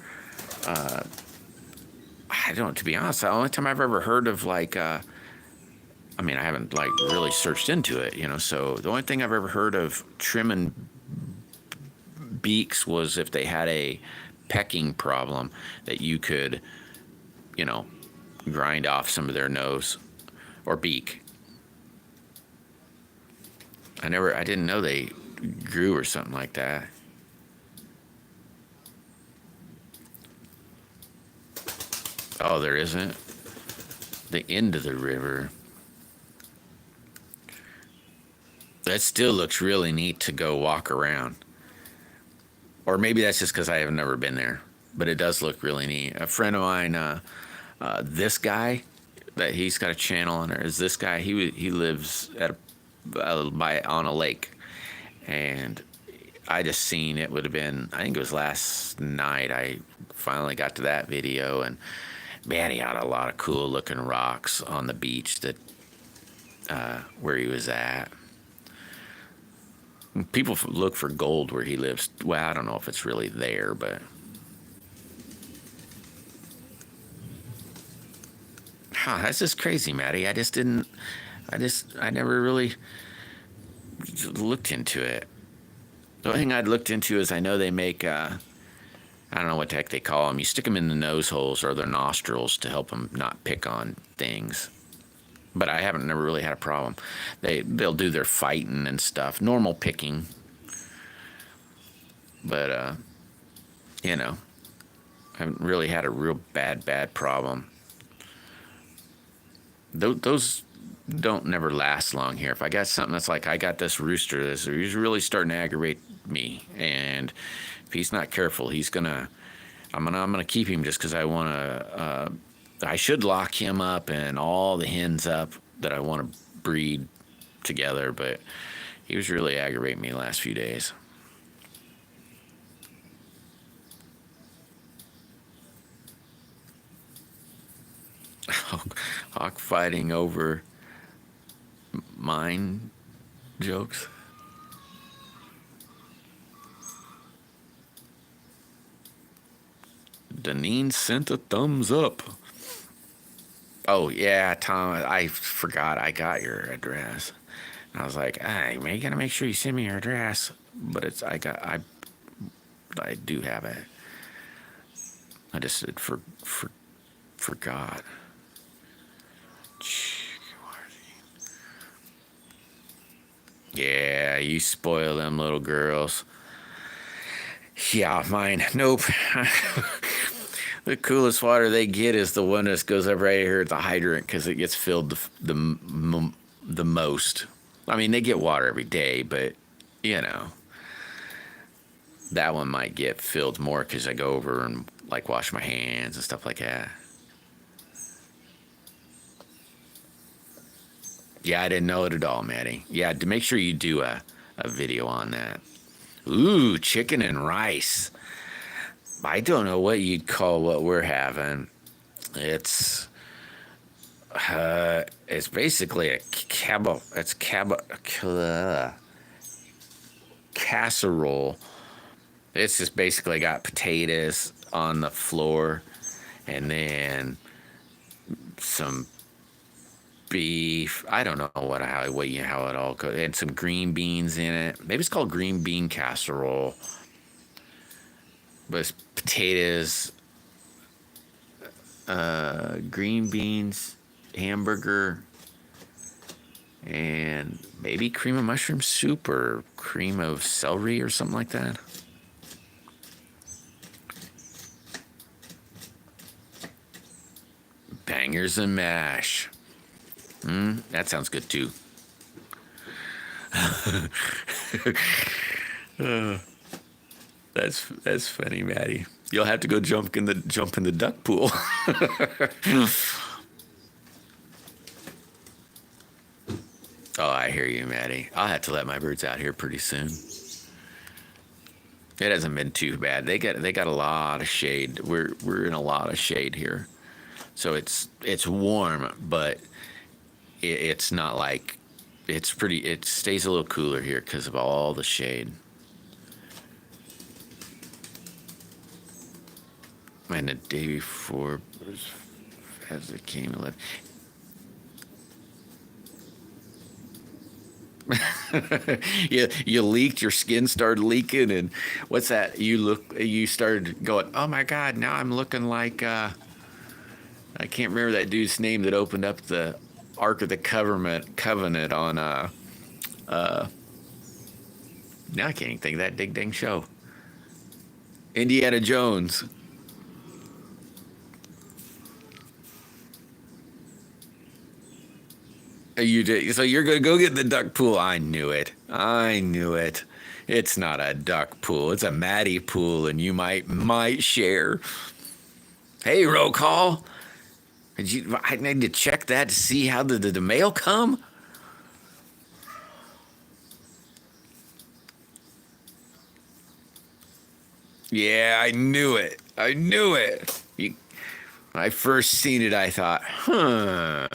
I don't, to be honest, the only time I've ever heard of like, I mean, I haven't like really searched into it, so the only thing I've ever heard of trimming beaks was if they had a pecking problem that you could, you know, grind off some of their nose or beak. I didn't know they grew or something like that. Oh, there isn't? The end of the river. That still looks really neat to go walk around. Or maybe that's just because I have never been there. But it does look really neat. A friend of mine, this guy, that he's got a channel on there, is this guy. He lives at on a lake, and I just seen it would have been. I think it was last night. I finally got to that video, and man, he had a lot of cool looking rocks on the beach that where he was at. People look for gold where he lives. Well, I don't know if it's really there, but that's just crazy, Maddie. I never really looked into it. The only thing I'd looked into is I know they make, I don't know what the heck they call them. You stick them in the nose holes or their nostrils to help them not pick on things. But I haven't never really had a problem. They'll do their fighting and stuff, normal picking. But you know, I haven't really had a real bad problem. Those don't never last long here. If I got something that's like I got this rooster, he's really starting to aggravate me, and if he's not careful, he's gonna I'm gonna keep him just because I want to. I should lock him up and all the hens up that I want to breed together, but he was really aggravating me the last few days. Hawk fighting over mine jokes. Deneen sent a thumbs up. Oh yeah, Tom, I forgot I got your address. I was like, hey, man, you gotta make sure you send me your address. But I do have it. I just said forgot. Yeah, you spoil them little girls. Yeah, mine. Nope. The coolest water they get is the one that goes up right here at the hydrant because it gets filled the most. I mean, they get water every day, but you know, that one might get filled more because I go over and like wash my hands and stuff like that. Yeah, I didn't know it at all, Maddie. Yeah, to make sure you do a video on that. Ooh, chicken and rice. I don't know what you'd call what we're having. It's basically a casserole. It's just basically got potatoes on the floor and then some beef. I don't know how it all goes. And some green beans in it. Maybe it's called green bean casserole. But it's potatoes, green beans, hamburger, and maybe cream of mushroom soup or cream of celery or something like that. Bangers and mash. That sounds good too. That's funny, Maddie. You'll have to go jump in the duck pool. Oh, I hear you, Maddie. I'll have to let my birds out here pretty soon. It hasn't been too bad. They got a lot of shade. We're in a lot of shade here, so it's warm, but it's not like it's pretty. It stays a little cooler here because of all the shade. And the day before, as it came and left. you leaked, your skin started leaking, and what's that? You started going, oh my God, now I'm looking like I can't remember that dude's name that opened up the Ark of the Covenant on now I can't even think of that dang show. Indiana Jones. You did. So you're going to go get in the duck pool. I knew it. It's not a duck pool. It's a Maddie pool, and you might share. Hey, roll call. I need to check that to see how did the mail come? Yeah, I knew it. When I first seen it, I thought, huh.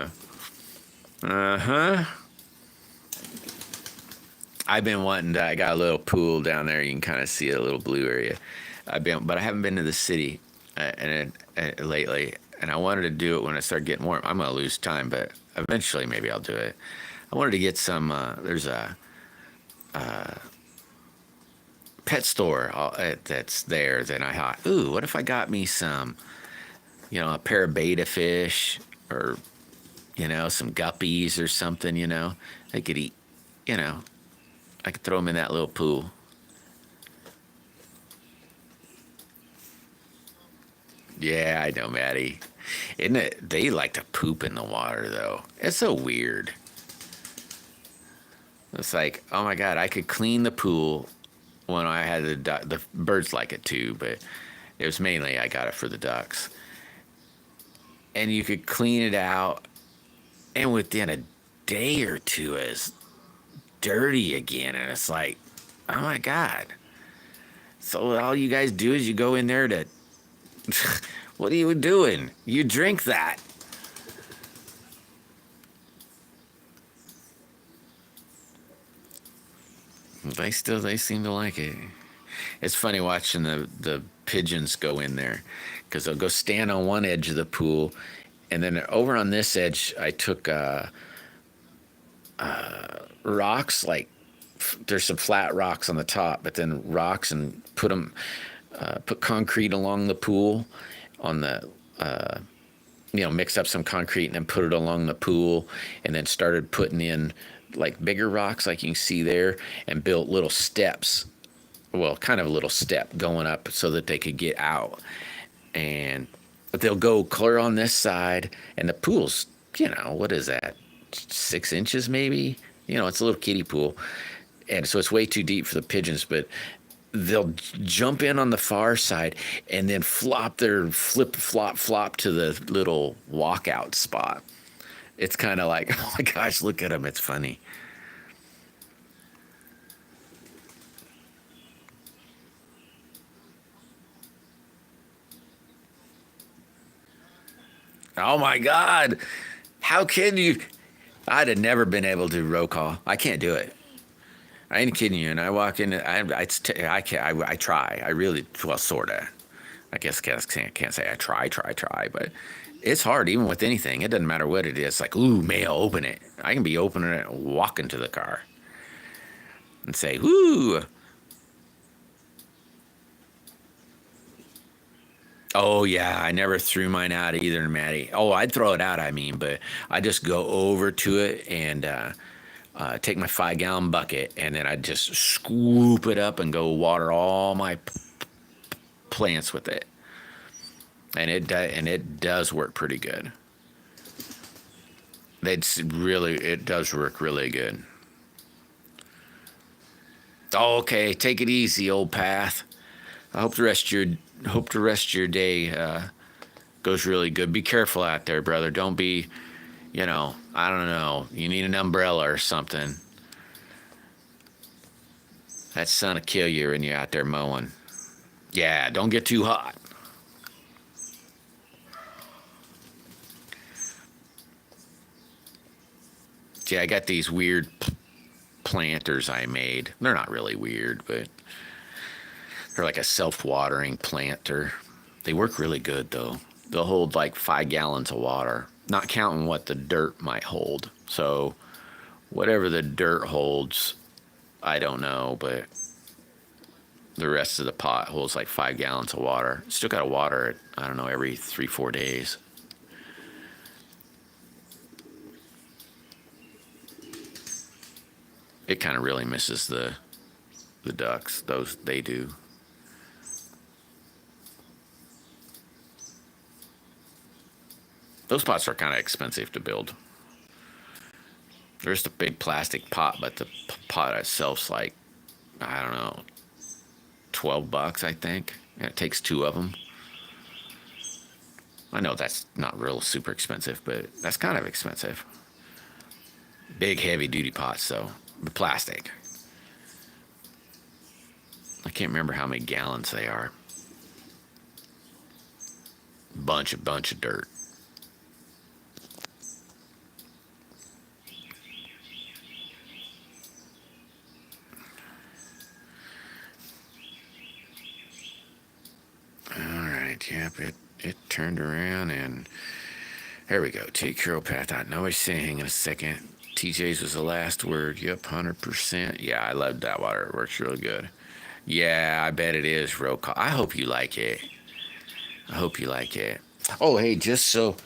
Uh-huh. I've been wanting to. I got a little pool down there. You can kind of see a little blue area. But I haven't been to the city lately, and I wanted to do it when I start getting warm. I'm gonna lose time, but eventually maybe I'll do it. I wanted to get some. There's a pet store that's there. Then I thought, ooh, what if I got me some, a pair of betta fish or some guppies or something, they could eat, I could throw them in that little pool. Yeah, I know, Maddie. Isn't it? They like to poop in the water, though. It's so weird. It's like, oh my God, I could clean the pool when I had the birds like it too, but It was mainly I got it for the ducks. And you could clean it out, and within a day or two, it's dirty again. And it's like, oh my God. So all you guys do is you go in there to, what are you doing? You drink that. They seem to like it. It's funny watching the pigeons go in there, because they'll go stand on one edge of the pool, and then over on this edge, I took rocks, like there's some flat rocks on the top, but then rocks, and put concrete along the pool on the mix up some concrete and then put it along the pool, and then started putting in like bigger rocks like you can see there, and built little steps, well, kind of a little step going up so that they could get out. But they'll go clear on this side, and the pool's, what is that, 6 inches maybe? It's a little kiddie pool, and so it's way too deep for the pigeons, but they'll jump in on the far side and then flop to the little walkout spot. It's kind of like, oh my gosh, look at them. It's funny. Oh my God. How can you? I'd have never been able to roll call. I can't do it. I ain't kidding you. And I walk in, I can't, I try. I really, well, sort of. I guess can't say I try, but it's hard even with anything. It doesn't matter what it is. Like, ooh, mail, open it. I can be opening it and walking to the car and say, ooh. Oh, yeah, I never threw mine out either, Maddie. Oh, I'd throw it out, I mean, but I just go over to it and take my 5-gallon bucket, and then I'd just scoop it up and go water all my plants with it. And it does work pretty good. It does work really good. Oh, okay, take it easy, old path. I hope the rest of your day goes really good. Be careful out there, brother. Don't be, I don't know. You need an umbrella or something. That sun'll kill you when you're out there mowing. Yeah, don't get too hot. See, I got these weird planters I made. They're not really weird, but they're like a self-watering planter. They work really good, though. They'll hold like 5 gallons of water, not counting what the dirt might hold. So whatever the dirt holds, I don't know, but the rest of the pot holds like 5 gallons of water. Still got to water it, I don't know, every 3-4 days. It kind of really misses the ducks. They do. Those pots are kind of expensive to build. There's the big plastic pot, but the pot itself's like, I don't know, $12, I think. And it takes 2 of them. I know that's not real super expensive, but that's kind of expensive. Big, heavy duty pots, though. The plastic. I can't remember how many gallons they are. Bunch of dirt. All right, yep, it turned around, and there we go. Take your path. I know he's saying in a second. TJ's was the last word. Yep, 100%. Yeah, I love that water. It works really good. Yeah, I bet it is, roll call. I hope you like it. Oh, hey, just so,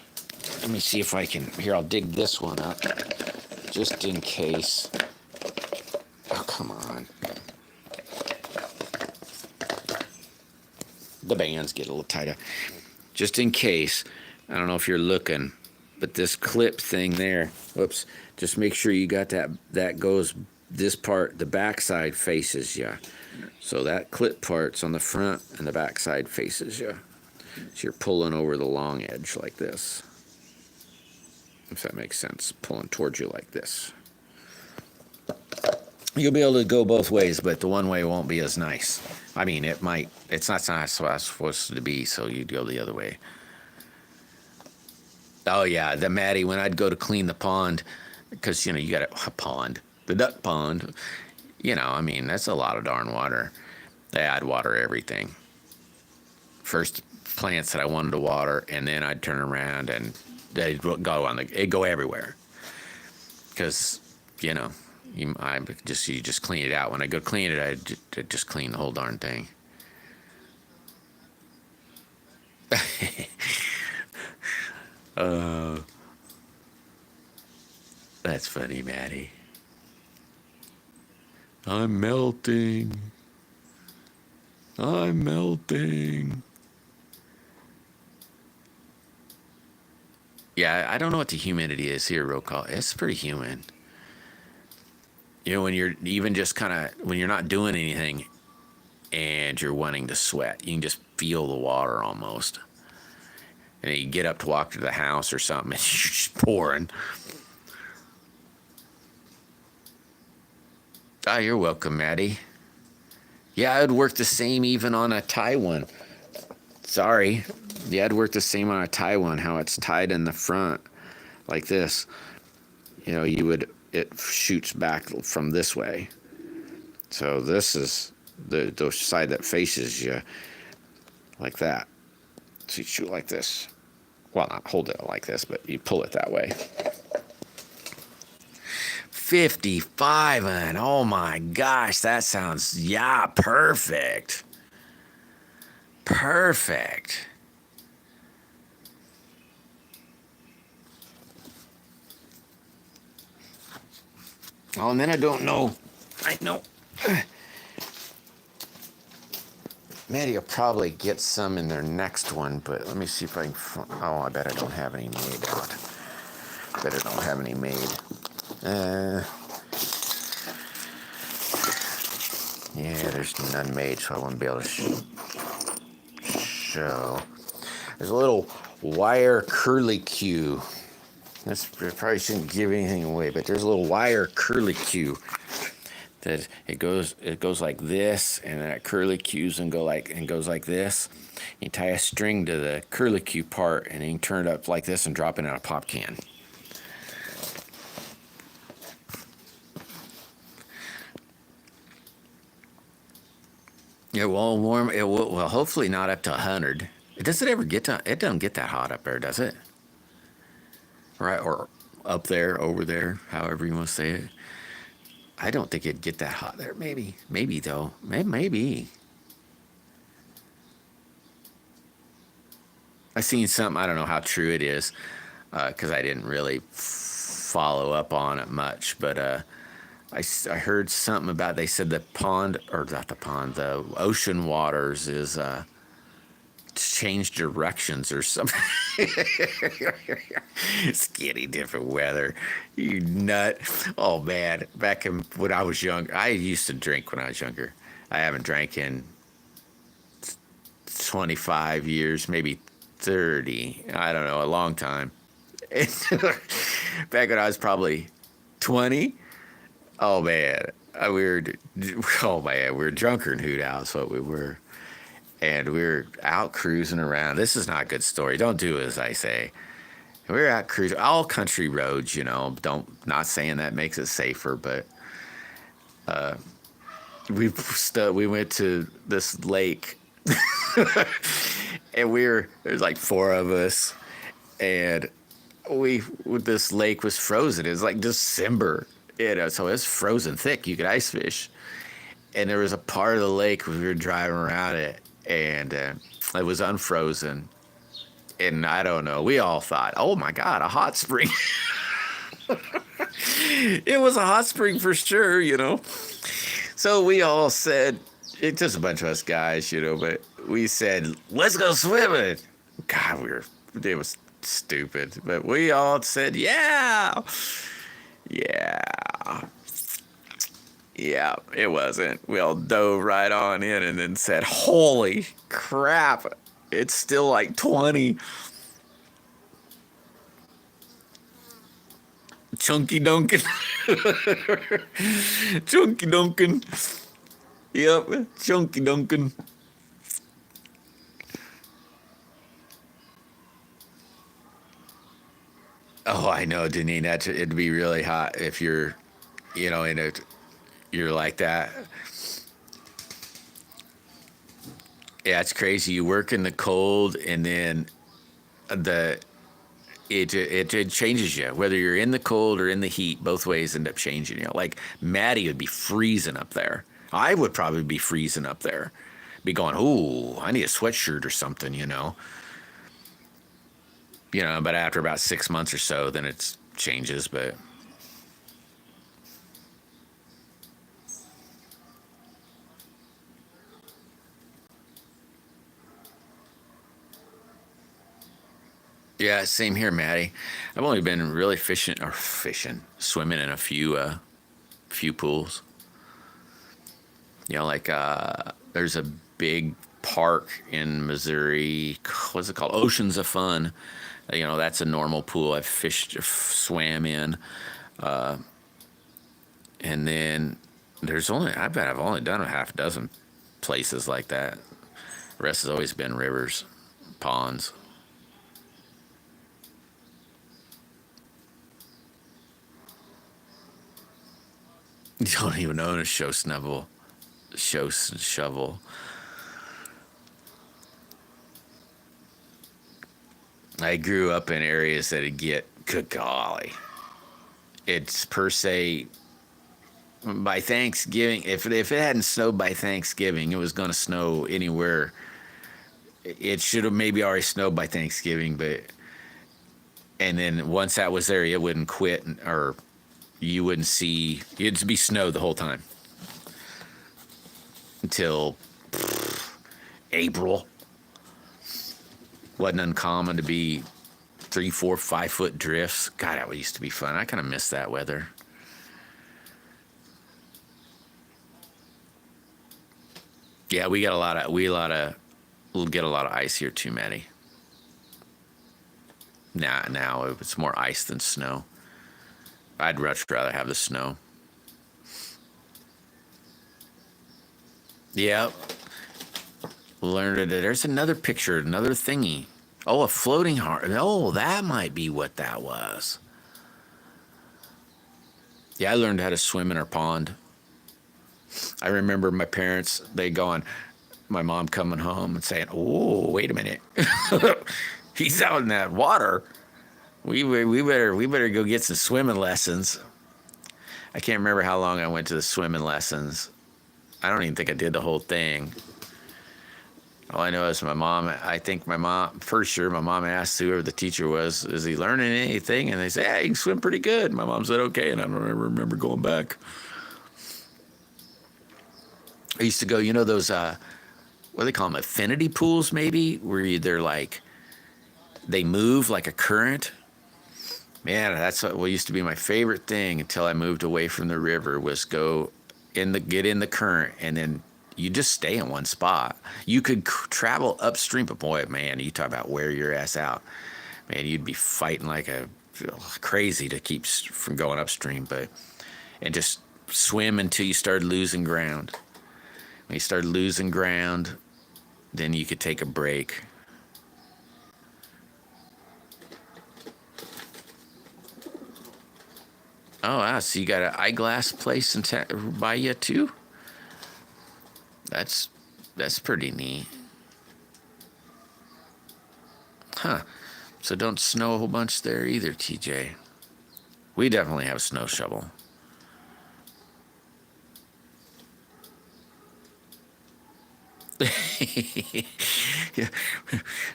let me see if I can, here, I'll dig this one up, just in case. Oh, come on. The bands get a little tighter. Just in case, I don't know if you're looking, but this clip thing there, whoops, just make sure you got that goes this part, the backside faces you. So that clip part's on the front and the backside faces you. So you're pulling over the long edge like this. If that makes sense, pulling towards you like this. You'll be able to go both ways, but the one way won't be as nice. I mean, it might. It's not supposed to be, so you'd go the other way. Oh yeah, the Maddie, when I'd go to clean the pond, because you got a pond, the duck pond. I mean, that's a lot of darn water. Yeah, I'd water everything. First plants that I wanted to water, and then I'd turn around and they'd go everywhere. Because you just clean it out. When I go clean it, I just clean the whole darn thing. That's funny, Maddie. I'm melting. I'm melting. Yeah, I don't know what the humidity is here, roll call. It's pretty humid. When you're even just when you're not doing anything and you're wanting to sweat, you can just feel the water almost. And you get up to walk to the house or something and you're just pouring. Oh, you're welcome, Maddie. Yeah, it'd work the same even on a tie one. Sorry. Yeah, it'd work the same on a tie one, how it's tied in the front like this. It shoots back from this way. So this is the side that faces you like that. So you shoot like this. Well, not hold it like this, but you pull it that way. 55 and oh my gosh, that sounds, perfect. Perfect. Oh, and then I don't know. I know. Maddie will probably get some in their next one, but let me see if I can. Oh, I bet I don't have any made out. Bet I don't have any made. Yeah, there's none made, so I wouldn't be able to show. There's a little wire curlicue. I probably shouldn't give anything away, but there's a little wire curlicue that it goes like this, and then it curlicues and goes like this. You tie a string to the curlicue part, and then you turn it up like this and drop it in a pop can. It won't warm. It will. Well, hopefully not up to 100. Does it ever get to? It doesn't get that hot up there, does it? Right, or up there, over there, however you want to say it. I don't think it'd get that hot there. Maybe though. Maybe. I seen something. I don't know how true it is, because I didn't really follow up on it much. But I heard something about. They said the pond, or not the pond, the ocean waters is change directions or something. It's getting different weather. You nut. Oh man, back when I was young, I used to drink when I was younger. I haven't drank in 25 years, maybe 30. I don't know, a long time. Back when I was probably 20. Oh man, we were drunker than Hoot House, what we were. And we were out cruising around. This is not a good story. Don't do as I say. We were out cruising, all country roads, not saying that makes it safer, but we went to this lake, and there's like 4 of us, and this lake was frozen. It was like December, so it was frozen thick. You could ice fish, and there was a part of the lake where we were driving around it, and it was unfrozen. And I don't know, we all thought, oh my God, a hot spring. It was a hot spring for sure, So we all said, it's just a bunch of us guys, but we said, let's go swimming. God, it was stupid. But we all said, yeah. Yeah, it wasn't. We all dove right on in and then said, "Holy crap! It's still like 20." Chunky Duncan. Chunky Duncan. Yep, Chunky Duncan. Oh, I know, Deneen. It'd be really hot if you're, in a you're like that. Yeah, it's crazy. You work in the cold, and then the it changes you. Whether you're in the cold or in the heat, both ways end up changing you. Like Maddie would be freezing up there. I would probably be freezing up there. Be going, ooh, I need a sweatshirt or something. But after about 6 months or so, then it changes. But yeah, same here, Maddie. I've only been really swimming in a few pools. Like there's a big park in Missouri. What's it called? Oceans of Fun. That's a normal pool I've swam in. And then I bet I've only done a half dozen places like that. The rest has always been rivers, ponds. You don't even own a shovel. I grew up in areas that'd get, good golly, it's per se by Thanksgiving. If it hadn't snowed by Thanksgiving, it was going to snow anywhere. It should have maybe already snowed by Thanksgiving, but and then once that was there, it wouldn't quit, or you wouldn't see. It'd be snow the whole time until April. Wasn't uncommon to be 3, 4, 5 foot drifts. God, that used to be fun. I kind of miss that weather. Yeah, we'll get a lot of ice here too, Maddie. Now it's more ice than snow. I'd much rather have the snow. Yeah, learned it. There's another picture, another thingy. Oh, a floating heart. Oh, that might be what that was. Yeah, I learned how to swim in our pond. I remember my parents, my mom coming home and saying, "Oh, wait a minute, he's out in that water. We better go get some swimming lessons." I can't remember how long I went to the swimming lessons. I don't even think I did the whole thing. All I know is for sure, my mom asked whoever the teacher was, "Is he learning anything?" And they say, "Yeah, he can swim pretty good." My mom said, "Okay," and I don't ever remember going back. I used to go, those, what do they call them, affinity pools maybe, where they're like, they move like a current. Man, that's what used to be my favorite thing until I moved away from the river, was get in the current, and then you just stay in one spot. You could travel upstream, but boy, man, you talk about wear your ass out. Man, you'd be fighting like a crazy to keep from going upstream, and just swim until you started losing ground. When you started losing ground, then you could take a break. Oh, wow. So you got an eyeglass place by you too? That's that's pretty neat. Huh. So don't snow a whole bunch there either, TJ. We definitely have a snow shovel. Yeah.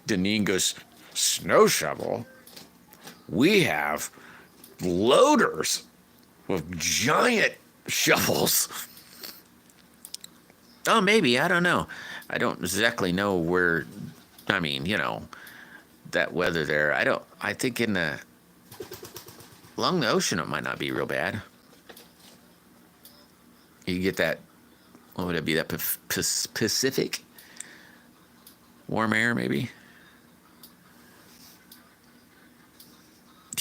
Deneen goes, "Snow shovel? We have loaders with giant shovels." Oh, maybe. I don't know. I don't exactly know where. I mean, that weather there. I don't. I think along the ocean it might not be real bad. You get that, what would it be, that Pacific warm air maybe?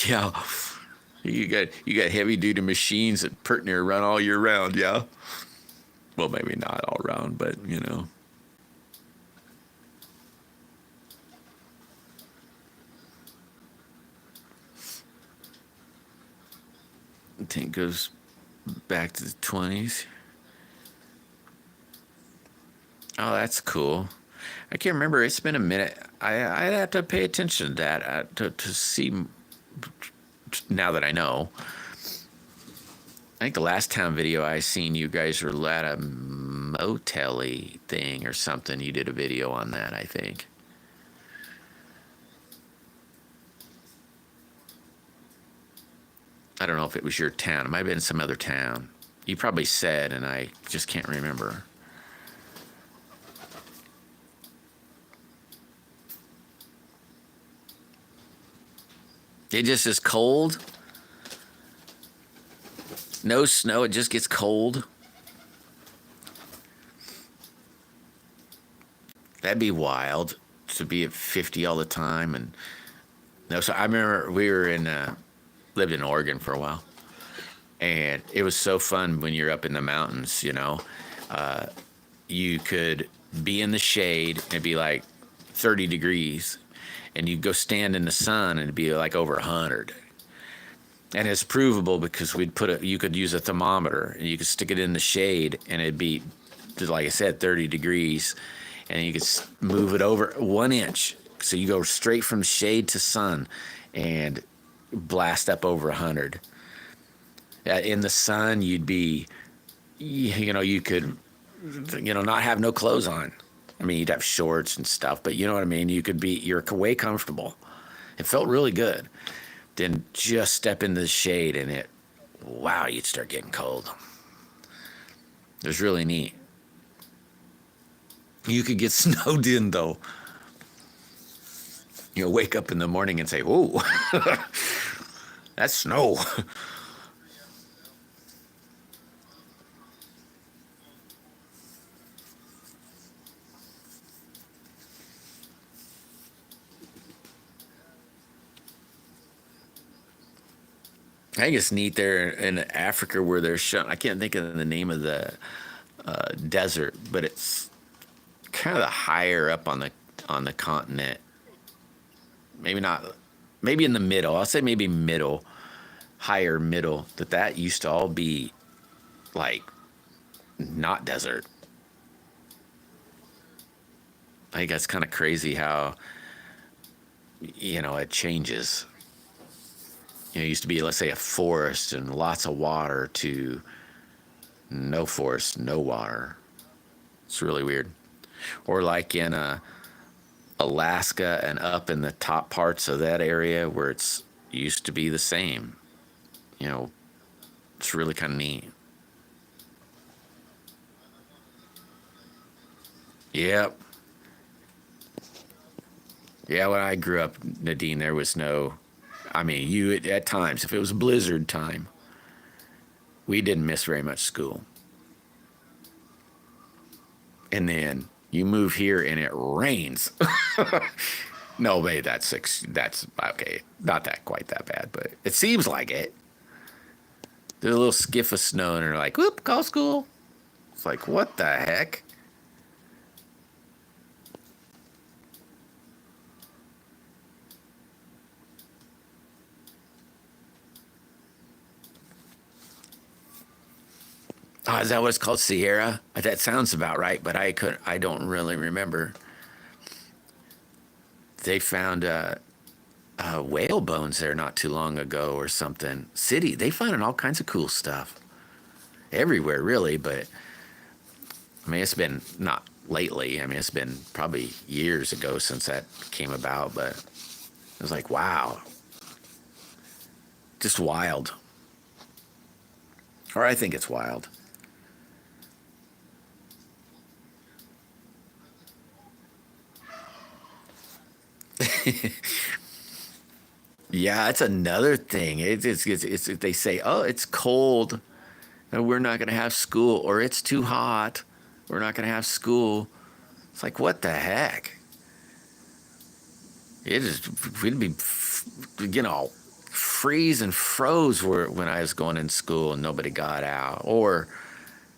Yeah. You got heavy duty machines that pert near run all year round, yeah. Well, maybe not all round, but you know. I think it goes back to the 20s. Oh, that's cool. I can't remember. It's been a minute. I'd have to pay attention to that to see now that I know. I think the last town video I seen, you guys were at a motel-y thing or something. You did a video on that, I think. I don't know if it was your town. It might have been some other town. You probably said, and I just can't remember. It just is cold. No snow. It just gets cold. That'd be wild to be at 50 all the time. And no, so I remember we were lived in Oregon for a while, and it was so fun when you're up in the mountains. You know, you could be in the shade and it'd be like 30 degrees, and you'd go stand in the sun and it'd be like over 100. And it's provable because you could use a thermometer and you could stick it in the shade and it'd be, like I said, 30 degrees, and you could move it over 1 inch. So you go straight from shade to sun and blast up over 100. In the sun, you'd be, you could, not have no clothes on. I mean, you'd have shorts and stuff, but you know what I mean? You're way comfortable. It felt really good. Then just step into the shade and wow, you'd start getting cold. It was really neat. You could get snowed in though. Wake up in the morning and say, "Whoa, that's snow." I think it's neat there in Africa where they're showing. I can't think of the name of the desert, but it's kind of higher up on the continent. Maybe not. Maybe in the middle. I'll say maybe middle, higher middle. That used to all be like not desert. I think that's kind of crazy how it changes. It used to be, let's say, a forest and lots of water to no forest, no water. It's really weird. Or like in Alaska and up in the top parts of that area where it's used to be the same. It's really kind of neat. Yep. Yeah, when I grew up, Nadine, there was no. I mean, at times, if it was blizzard time, we didn't miss very much school. And then you move here and it rains. No way, that's okay. Not that quite that bad, but it seems like it. There's a little skiff of snow and they're like, "Whoop, call school." It's like, what the heck? Oh, is that what it's called, Sierra? That sounds about right, but I don't really remember. They found whale bones there not too long ago or something. City, they finding all kinds of cool stuff everywhere, really. But I mean, it's been not lately. I mean, it's been probably years ago since that came about. But it was like, wow, just wild. Or I think it's wild. Yeah, it's another thing. They say, oh, it's cold we're not going to have school, or it's too hot, we're not going to have school. It's like, what the heck? It is, we'd be, freeze and froze when I was going in school and nobody got out. Or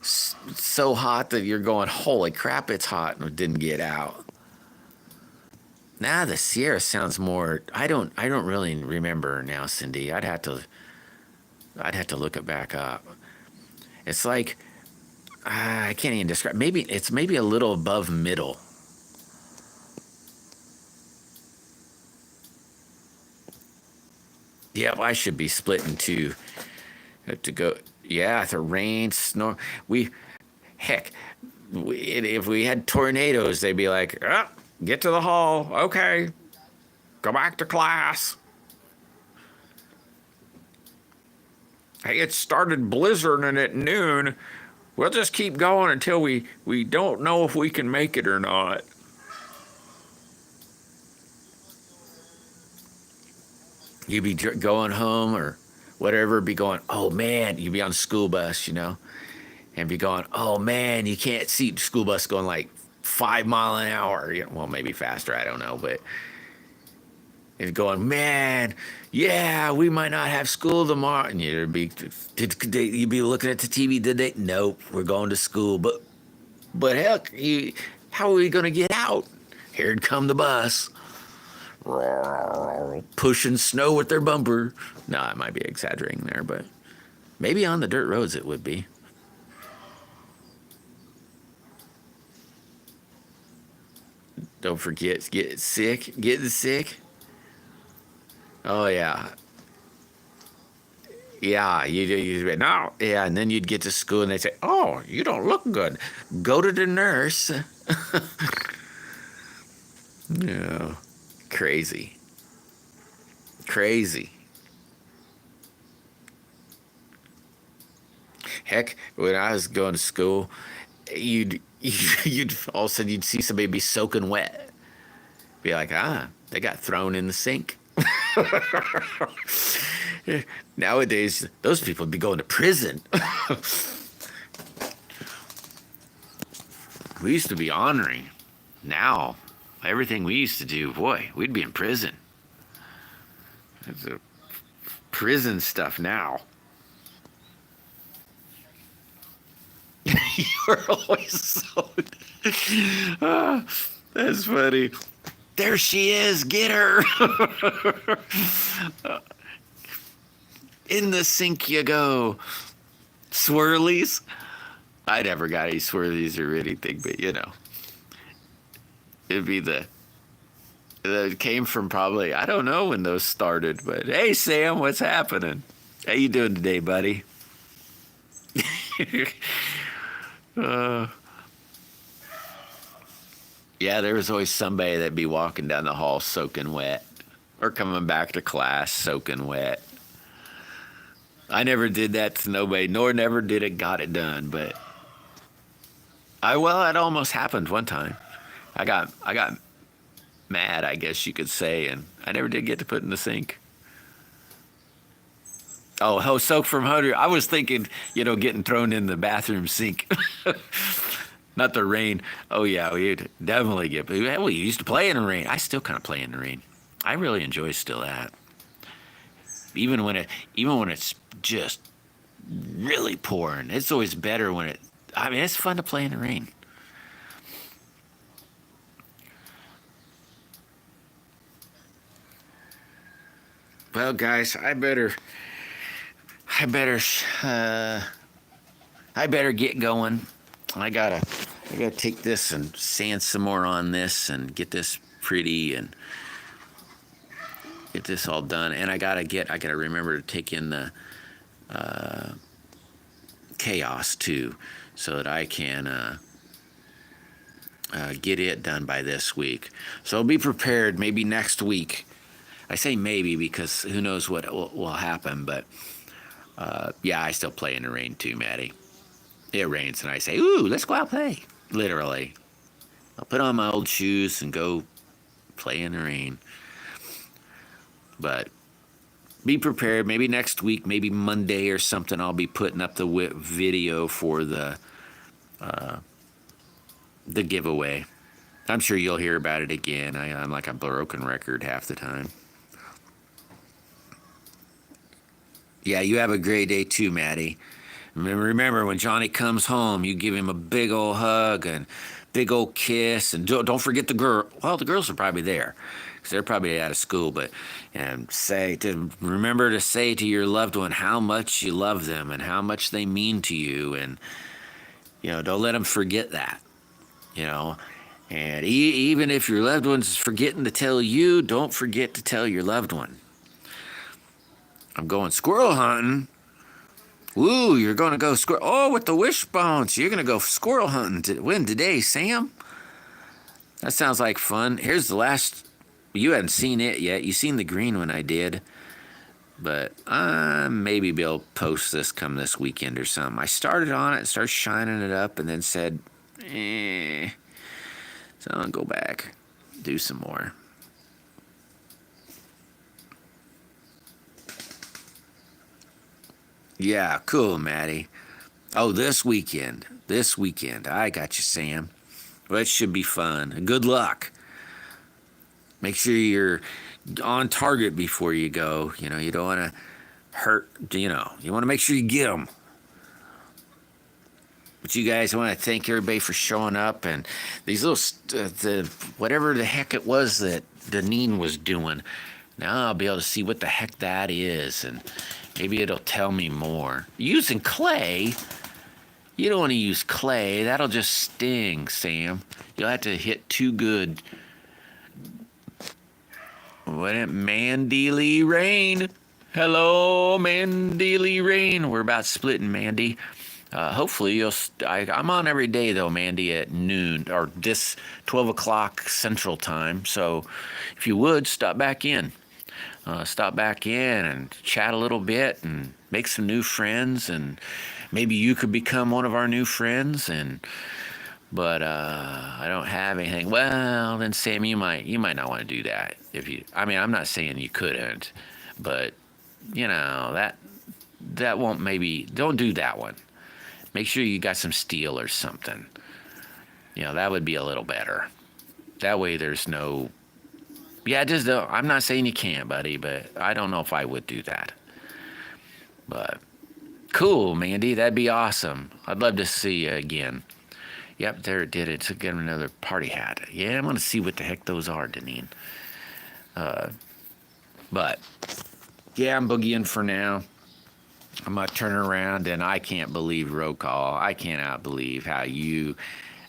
so hot that you're going, holy crap, it's hot, and didn't get out. Now the Sierra sounds more. I don't really remember now, Cindy. I'd have to look it back up. It's like I can't even describe. Maybe it's maybe a little above middle. Yep, I should be split in two. To go. Yeah, the rain, snow. Heck, if we had tornadoes, they'd be like, oh, get to the hall. Okay, go back to class. Hey, it started blizzarding at noon. We'll just keep going until we don't know if we can make it or not. You'd be going home or whatever, be going, oh man, you'd be on the school bus, and be going, oh man, you can't see the school bus going like 5 miles an hour. Well, maybe faster, I don't know, but it's going, man, yeah, we might not have school tomorrow. And you'd be looking at the TV, did they? Nope, we're going to school. But heck, how are we going to get out? Here'd come the bus. Pushing snow with their bumper. No, I might be exaggerating there, but maybe on the dirt roads it would be. Don't forget, getting sick. Oh yeah, yeah. You no, yeah, and then you'd get to school and they'd say, "Oh, you don't look good. Go to the nurse." Yeah, crazy. Heck, when I was going to school, you'd all of a sudden you'd see somebody be soaking wet. Be like, they got thrown in the sink. Nowadays, those people would be going to prison. We used to be honoring. Now, everything we used to do, boy, we'd be in prison. It's a prison stuff now. You're always so. That's funny. There she is. Get her. In the sink you go. Swirlies. I never got any swirlies or anything, but it'd be it came from probably, I don't know when those started, but hey, Sam, what's happening? How you doing today, buddy? Yeah, there was always somebody that'd be walking down the hall soaking wet or coming back to class soaking wet. I never did that to nobody, nor never did it got it done, but it almost happened one time. I got mad, I guess you could say, and I never did get to put in the sink. Oh, soak from 100. I was thinking, getting thrown in the bathroom sink. Not the rain. Oh, yeah, we'd definitely we used to play in the rain. I still kind of play in the rain. I really enjoy still that. Even when it's just really pouring. It's always better when it's fun to play in the rain. Well, guys, I better get going. I gotta take this and sand some more on this and get this pretty and get this all done. And I gotta remember to take in the chaos too, so that I can get it done by this week. So be prepared. Maybe next week. I say maybe because who knows what will happen, but yeah, I still play in the rain too, Maddie. It rains and I say, ooh, let's go out play. Literally. I'll put on my old shoes and go play in the rain. But be prepared. Maybe next week, maybe Monday or something, I'll be putting up the video for the giveaway. I'm sure you'll hear about it again. I'm like a broken record half the time. Yeah, you have a great day too, Maddie. Remember, when Johnny comes home, you give him a big old hug and big old kiss, and don't forget the girl. Well, the girls are probably there because they're probably out of school. But and remember to say to your loved one how much you love them and how much they mean to you, and don't let them forget that. And even if your loved one's forgetting to tell you, don't forget to tell your loved one. I'm going squirrel hunting. Ooh, you're going to go squirrel. Oh, with the wishbones. You're going to go squirrel hunting. When today, Sam? That sounds like fun. Here's the last. You hadn't seen it yet. You seen the green one I did. But maybe be able to post this come this weekend or something. I started on it, started shining it up, and then said, So I'll go back, do some more. Yeah, cool, Maddie. Oh, this weekend. I got you, Sam. Well, it should be fun. Good luck. Make sure you're on target before you go. You don't want to hurt, you want to make sure you get them. But you guys, I want to thank everybody for showing up, and these little, whatever the heck it was that Deneen was doing. Now I'll be able to see what the heck that is, and maybe it'll tell me more. Using clay? You don't want to use clay. That'll just sting, Sam. You'll have to hit too good. What? Mandy Lee Rain. Hello, Mandy Lee Rain. We're about splitting, Mandy. Hopefully I'm on every day though, Mandy, at noon or this 12 o'clock Central Time. So if you would stop back in and chat a little bit and make some new friends, and maybe you could become one of our new friends. But I don't have anything. Well, then Sam, you might not want to do that I'm not saying you couldn't, but that won't don't do that one. Make sure you got some steel or something. That would be a little better. That way there's no... Yeah, just don't. I'm not saying you can't, buddy, but I don't know if I would do that. But cool, Mandy. That'd be awesome. I'd love to see you again. Yep, there it did. It took him another party hat. Yeah, I'm going to see what the heck those are, Deneen. But, yeah, I'm boogieing for now. I'm going to turn around, and I can't believe roll call. I cannot believe how you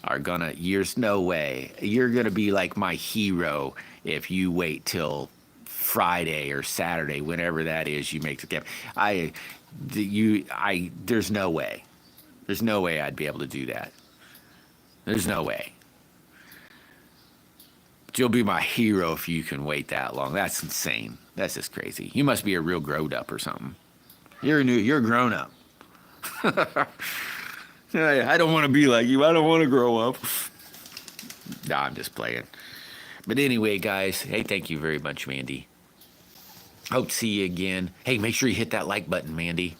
are going to... There's no way. You're going to be like my hero if you wait till Friday or Saturday, whenever that is, you make the cap. There's no way. There's no way I'd be able to do that. There's no way. But you'll be my hero if you can wait that long. That's insane. That's just crazy. You must be a real grown up or something. You're grown up. I don't want to be like you. I don't want to grow up. Nah, I'm just playing. But anyway, guys, hey, thank you very much, Mandy. Hope to see you again. Hey, make sure you hit that like button, Mandy.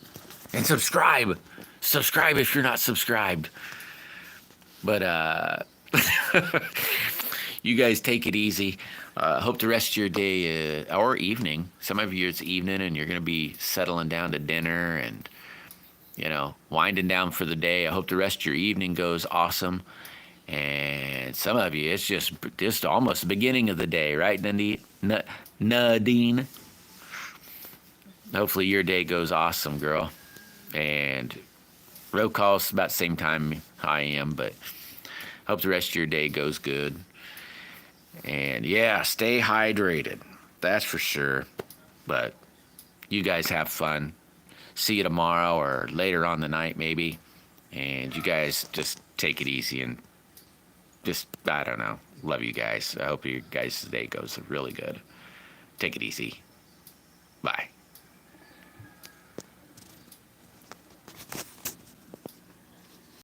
And subscribe. Subscribe if you're not subscribed. But you guys take it easy. Hope the rest of your day or evening. Some of you it's evening and you're going to be settling down to dinner and, winding down for the day. I hope the rest of your evening goes awesome. And some of you, it's just almost the beginning of the day, right, Nadine? Hopefully your day goes awesome, girl. And road call's about the same time I am, but hope the rest of your day goes good. And yeah, stay hydrated. That's for sure. But you guys have fun. See you tomorrow or later on the night maybe. And you guys just take it easy and just, I don't know. Love you guys. I hope your guys' day goes really good. Take it easy. Bye.